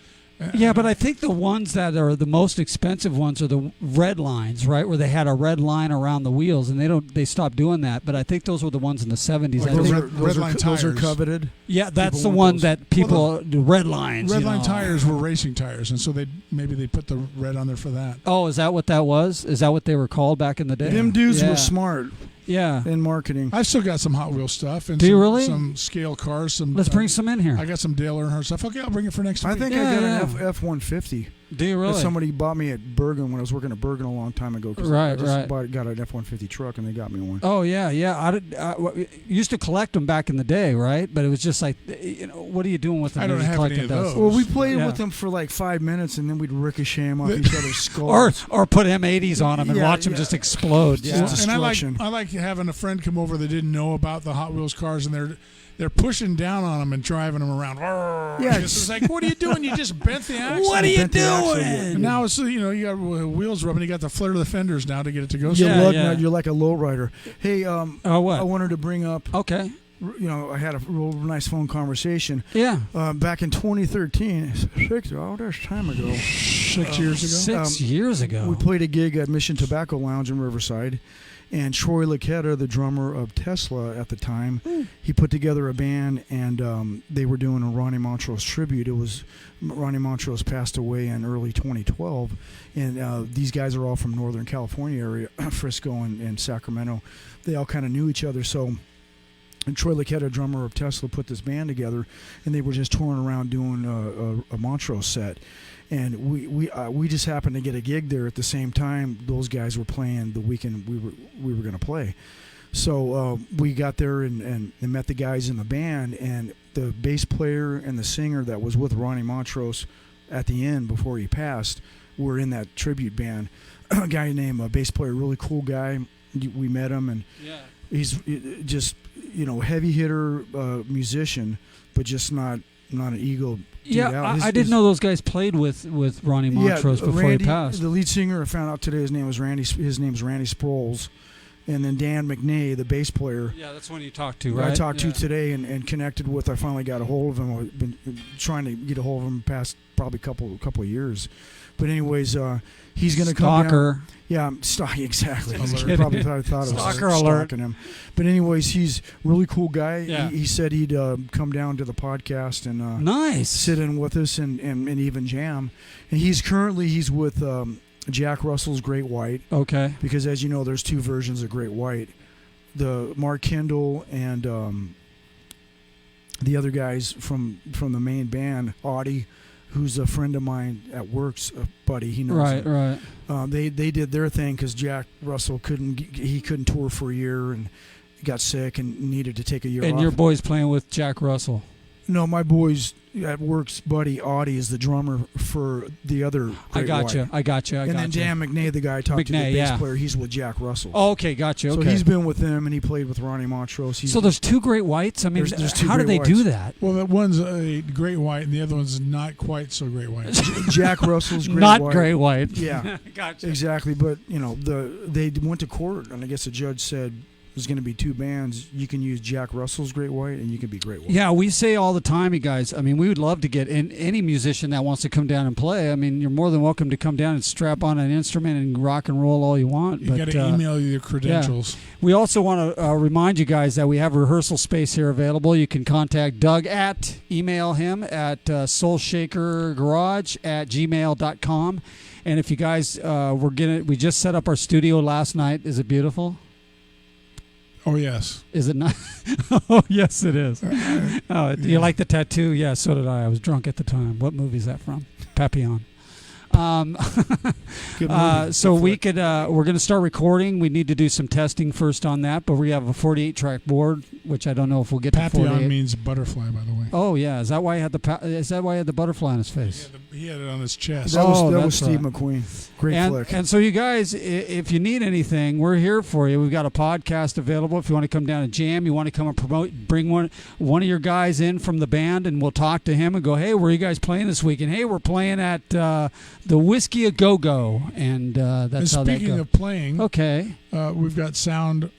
Yeah, but I think the ones that are the most expensive ones are the red lines, right? Where they had a red line around the wheels, and they stopped doing that. But I think those were the ones in the 70s. Like I those think- are- red line those are tires. coveted. yeah, that's people the want one those. that people the red lines. Red you line know. tires were racing tires, and so they put the red on there for that. Oh, is that what that was? Is that what they were called back in the day? Them dudes Yeah. were smart Yeah. in marketing. I've still got some Hot Wheels stuff and Do you some, really? some scale cars. Let's bring some in here. I got some Dale Earnhardt stuff. Okay, I'll bring it for next I week. think Yeah, I got yeah. an F-150. Do you really? Somebody bought me at Bergen when I was working at Bergen a long time ago. Right, I just got an F-150 truck, and they got me one. Oh, yeah. I used to collect them back in the day, right? But it was just like, what are you doing with them? I don't have any of those. Well, we played with them for like 5 minutes, and then we'd ricochet them off each other's skulls. Or put M80s on them and watch them just explode. Just and I like having a friend come over that didn't know about the Hot Wheels cars, and they're pushing down on them and driving them around. Yeah, it's like, what are you doing? You just bent the axle. What are you doing? And now it's you got wheels rubbing. You got the flair of the fenders now to get it to go. You're like a lowrider. Hey, what? I wanted to bring up. Okay. I had a real nice phone conversation. Yeah. Back in 2013, that's time ago. 6 years ago. 6 years ago. We played a gig at Mission Tobacco Lounge in Riverside. And Troy Laketta, the drummer of Tesla at the time, he put together a band, and they were doing a Ronnie Montrose tribute. Ronnie Montrose passed away in early 2012, and these guys are all from Northern California area, Frisco and Sacramento. They all kind of knew each other, so... And Troy Laketta, drummer of Tesla, put this band together, and they were just touring around doing a Montrose set. And we just happened to get a gig there at the same time those guys were playing the weekend we were going to play. So we got there and met the guys in the band, and the bass player and the singer that was with Ronnie Montrose at the end before he passed were in that tribute band. A guy named bass player, really cool guy. We met him, and he's just heavy hitter musician, but just not an ego. I didn't know those guys played with Ronnie Montrose before he passed. The lead singer, I found out today, his name's Randy Sproles, and then Dan McNay, the bass player. Yeah, that's one you talked to, right? I talked to today and connected with. I finally got a hold of him. I've been trying to get a hold of him past probably couple of years. But anyways, he's going to come down. Yeah, exactly. He probably thought I was stalking him. But anyways, he's a really cool guy. Yeah. He said he'd come down to the podcast and sit in with us and even jam. And he's with Jack Russell's Great White. Okay. Because as you know, there's two versions of Great White. The Mark Kendall and the other guys from the main band, Audie, who's a friend of mine at work's buddy. He knows Right. They did their thing because Jack Russell couldn't tour for a year and got sick and needed to take a year off. And your boy's playing with Jack Russell? No, my boy's at work's buddy Audie is the drummer for the other Great White. I got you. And then Dan McNay, the guy I talked to, the bass player, he's with Jack Russell. Oh, okay, got you. Okay. So he's been with them, and he played with Ronnie Montrose. So there's two Great Whites? I mean, there's two how do they do that? Well, that one's a Great White, and the other one's not quite so Great White. Jack Russell's Great White. Not Great White. Yeah. Gotcha. Exactly. But, they went to court, and I guess the judge said, there's going to be two bands. You can use Jack Russell's Great White, and you can be Great White. Yeah, we say all the time, you guys. I mean, we would love to get in any musician that wants to come down and play. I mean, you're more than welcome to come down and strap on an instrument and rock and roll all you want. You got to email your credentials. Yeah. We also want to remind you guys that we have rehearsal space here available. You can contact Doug email him at soulshakergarage@gmail.com. And if you guys we just set up our studio last night. Is it beautiful? Oh, yes. Is it not? Oh, yes, it is. Do you like the tattoo? Yeah, so did I. I was drunk at the time. What movie is that from? Papillon. So we're going to start recording. We need to do some testing first on that, but we have a 48-track board, which I don't know if we'll get to 48. Papillon means butterfly, by the way. Oh yeah, is that why he had the butterfly on his face? He had it on his chest. That was Steve McQueen. Great flick. And so you guys, if you need anything, we're here for you. We've got a podcast available. If you want to come down and jam, you want to come and promote, bring one of your guys in from the band, and we'll talk to him and go, hey, where are you guys playing this weekend? Hey, we're playing at the Whiskey A Go-Go, and that's how that goes. Speaking of playing, okay, we've got sound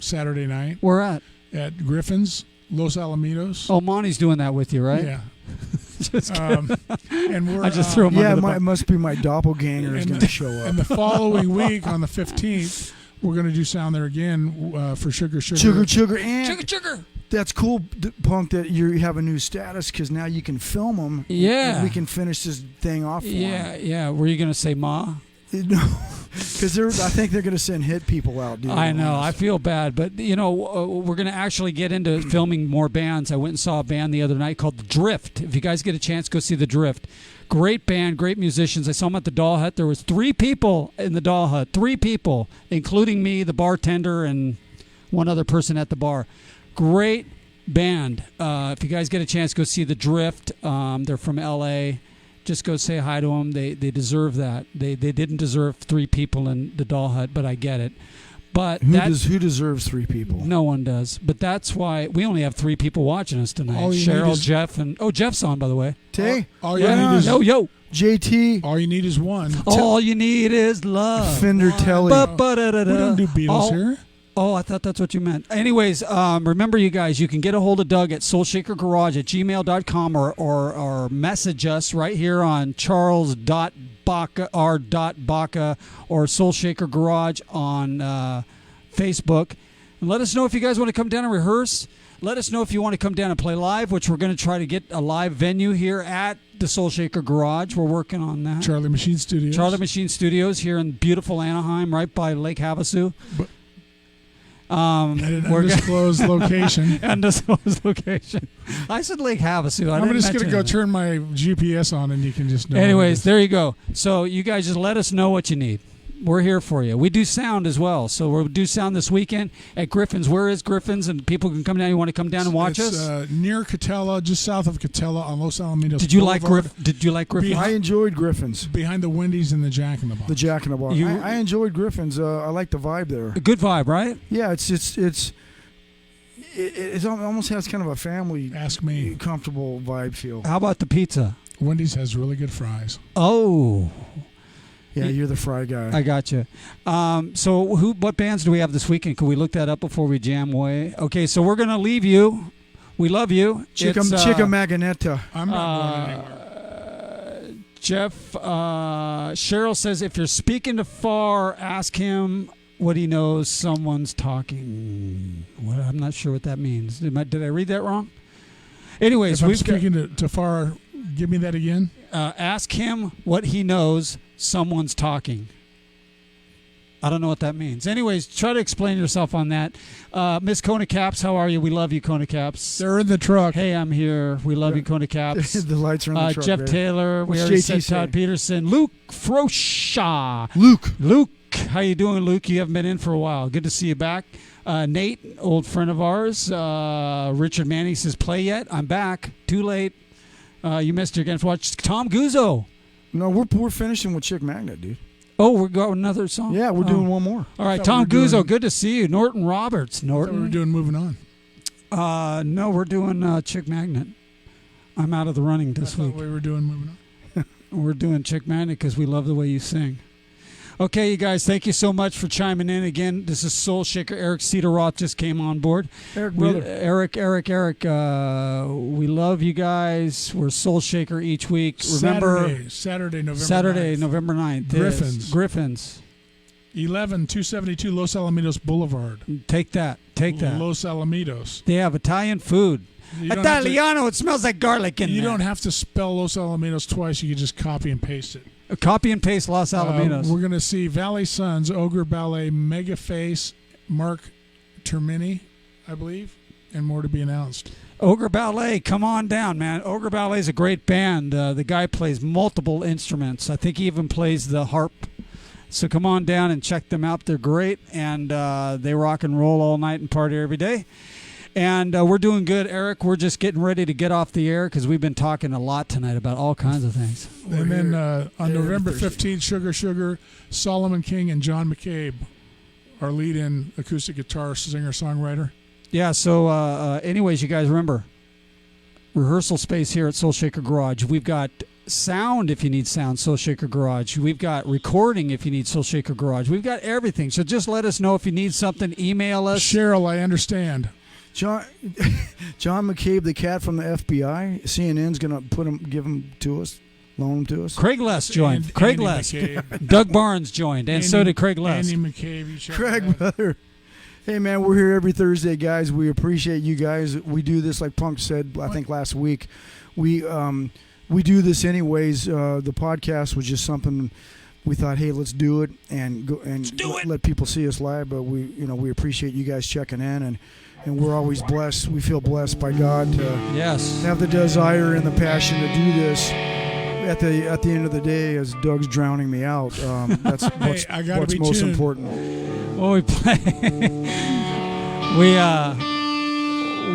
Saturday night. Where at? At Griffin's, Los Alamitos. Oh, Monty's doing that with you, right? Yeah. Just and we're, I just threw him under the bus. It must be my doppelganger is going to show up. And the following week, on the 15th, we're going to do sound there again for Sugar. And that's cool, Punk, that you have a new status because now you can film them. Yeah. And we can finish this thing off for them. Yeah. Were you going to say Ma? No, because I think they're going to send hit people out, dude. I know. I feel bad. But, we're going to actually get into filming more bands. I went and saw a band the other night called The Drift. If you guys get a chance, go see The Drift. Great band, great musicians. I saw them at the Doll Hut. There was 3 people in the Doll Hut, 3 people, including me, the bartender, and one other person at the bar. Great band. If you guys get a chance, go see The Drift. They're from L.A. Just go say hi to them. They deserve that. They didn't deserve 3 people in the Doll Hut, but I get it. But who deserves 3 people? No one does. But that's why we only have 3 people watching us tonight. Cheryl, Jeff, and Jeff's on, by the way. Tay? All you need is yo. JT. All you need is one. All you need is love. Fender Telly. We don't do Beatles here. Oh, I thought that's what you meant. Anyways, remember, you guys, you can get a hold of Doug at soulshakergarage@gmail.com or message us right here on charles.baca or Soul Shaker Garage on Facebook. And let us know if you guys want to come down and rehearse. Let us know if you want to come down and play live, which we're going to try to get a live venue here at the Soul Shaker Garage. We're working on that. Charlie Machine Studios here in beautiful Anaheim, right by Lake Havasu. Undisclosed location. Undisclosed location. I said Lake Havasu. I'm just going to go turn my GPS on and you can just know. Anyways, there you go. So you guys just let us know what you need. We're here for you. We do sound as well. So we'll do sound this weekend at Griffin's. Where is Griffin's? And people can come down. You want to come down and watch us? Near Catella, just south of Catella on Los Alamitos. Did you like Griffin's? I enjoyed Griffin's. Behind the Wendy's and the Jack in the Box. The Jack in the Box. I enjoyed Griffin's. I like the vibe there. A good vibe, right? Yeah, it almost has kind of a family, comfortable vibe feel. How about the pizza? Wendy's has really good fries. Oh. Yeah, you're the fry guy. I got you. So what bands do we have this weekend? Can we look that up before we jam away? Okay, so we're going to leave you. We love you. Chica Maganetta. I'm not going anywhere. Jeff, Cheryl says, if you're speaking to Far, ask him what he knows. Someone's talking. Well, I'm not sure what that means. Did I read that wrong? Anyways, if I'm speaking to Far, give me that again. Ask him what he knows. Someone's talking. I don't know what that means. Anyways, try to explain yourself on that. Miss Kona Caps, how are you? We love you, Kona Caps. They're in the truck. Hey, I'm here. We love you, Kona Caps. The lights are in the truck. Jeff Taylor. We already said Todd Peterson. Luke Frosha. Luke, how you doing, Luke? You haven't been in for a while. Good to see you back. Nate, old friend of ours. Richard Manning says, play yet? I'm back. Too late. You missed your chance to watch Tom Guzzo. No, we're finishing with Chick Magnet, dude. Oh, we're going another song? Yeah, we're doing one more. All right, Tom Guzzo, good to see you. Norton Roberts. Norton. We were doing Moving On. No, we're doing Chick Magnet. I'm out of the running this week. We were doing Moving On. We're doing Chick Magnet because we love the way you sing. Okay, you guys, thank you so much for chiming in again. This is Soul Shaker. Eric Cedar-Roth just came on board. Eric, brother. Eric. We love you guys. We're Soul Shaker each week. Remember, Saturday, November 9th. Griffin's. 11272 Los Alamitos Boulevard. Take that. Los Alamitos. They have Italian food. Italiano, it smells like garlic in there. You don't have to spell Los Alamitos twice. You can just copy and paste it. Copy and paste Los Alamitos. We're going to see Valley Sons, Ogre Ballet, Mega Face, Mark Termini, I believe, and more to be announced. Ogre Ballet, come on down, man. Ogre Ballet is a great band. The guy plays multiple instruments. I think he even plays the harp. So come on down and check them out. They're great, and they rock and roll all night and party every day. And we're doing good, Eric. We're just getting ready to get off the air because we've been talking a lot tonight about all kinds of things. And then on November 15th, Sugar, Solomon King and John McCabe, our lead-in acoustic guitar singer-songwriter. Yeah, so anyways, you guys remember, rehearsal space here at Soul Shaker Garage. We've got sound if you need sound, Soul Shaker Garage. We've got recording if you need Soul Shaker Garage. We've got everything. So just let us know if you need something. Email us. Cheryl, I understand. John McCabe, the cat from the FBI, CNN's going to give him to us, loan him to us. Craig Les joined. Craig Les. Doug Barnes joined, and so did Craig Les. Andy McCabe. Craig, brother. Hey, man, we're here every Thursday, guys. We appreciate you guys. We do this, like Punk said, I think last week. We do this anyways. The podcast was just something we thought, hey, let's do it and go and let people see us live. But we appreciate you guys checking in and we're always blessed. We feel blessed by God to have the desire and the passion to do this at the end of the day, as Doug's drowning me out, that's what's most important. Well, we play.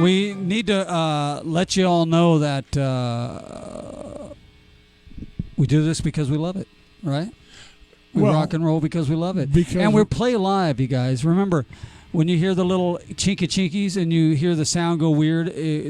We need to let you all know that we do this because we love it, right? We rock and roll because we love it. And we play live, you guys. Remember, when you hear the little chinkies and you hear the sound go weird,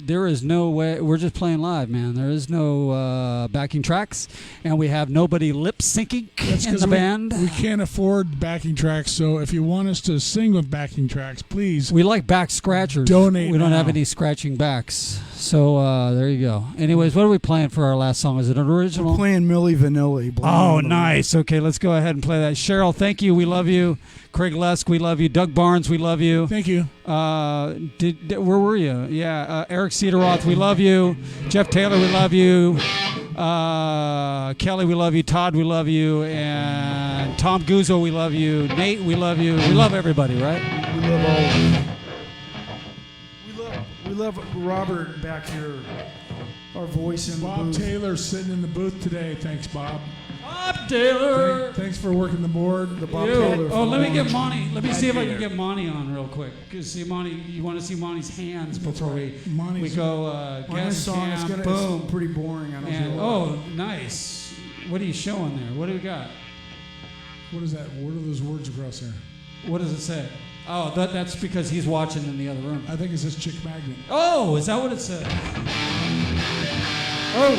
there is no way. We're just playing live, man. There is no backing tracks, and we have nobody lip syncing in the band. We can't afford backing tracks, so if you want us to sing with backing tracks, please. We like back scratchers. Donate. We don't have any scratching backs. So there you go. Anyways, what are we playing for our last song? Is it an original? We're playing Milli Vanilli. Oh, nice. Okay, let's go ahead and play that. Cheryl, thank you. We love you. Craig Lusk, we love you. Doug Barnes, we love you. Thank you. Where were you? Yeah, Eric Cederroth, we love you. Jeff Taylor, we love you. Kelly, we love you. Todd, we love you. And Tom Guzzo, we love you. Nate, we love you. We love everybody, right? We love all of them. We love Robert back here. Our voice in Bob the booth. Taylor sitting in the booth today. Thanks, Bob. Bob Taylor. Thanks for working the board. The Bob Taylor. Oh, let me get Monty. Let me see if I can get Monty on real quick. Because see, Monty, you want to see Monty's hands before we go. This song is boom. It's pretty boring. I don't And, know. nice. What are you showing there? What do we got? What is that? What are those words across there? What does it say? Oh, that's because he's watching in the other room. I think it says Chick Magnet. Oh, is that what it says? Oh.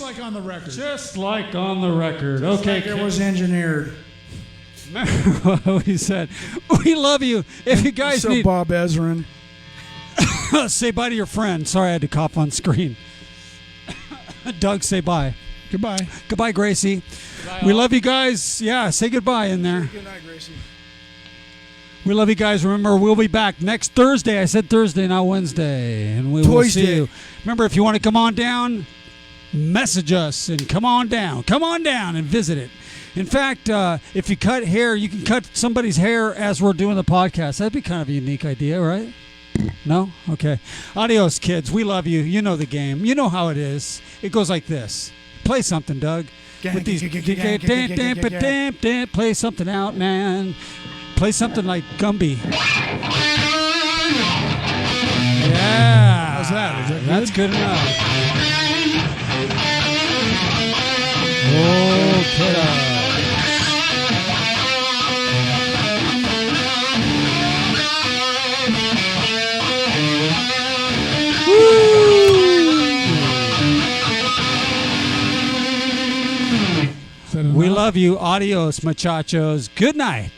like on the record. Just like on the record. Okay. Like it was engineered. Remember what we said. We love you. If you guys So need... Bob Ezrin. Say bye to your friend. Sorry, I had to cough on screen. Doug, say bye. Goodbye. Goodbye, Gracie. Goodbye, We all. love you guys. Yeah, say goodbye in there. Good night, Gracie. We love you guys. Remember, we'll be back next Thursday. I said Thursday, not Wednesday. And we will Toys see Day. you. Remember, if you want to come on down, message us and come on down. Come on down and visit it. In fact, if you cut hair, you can cut somebody's hair as we're doing the podcast. That'd be kind of a unique idea, right? No? Okay. Adios, kids. We love you. You know the game. You know how it is. It goes like this. Play something, Doug. With these play something out, man. Play something like Gumby. Yeah. How's that? Is that good? That's good enough. Oh, kiddo. We love you. Adios, muchachos. Good night.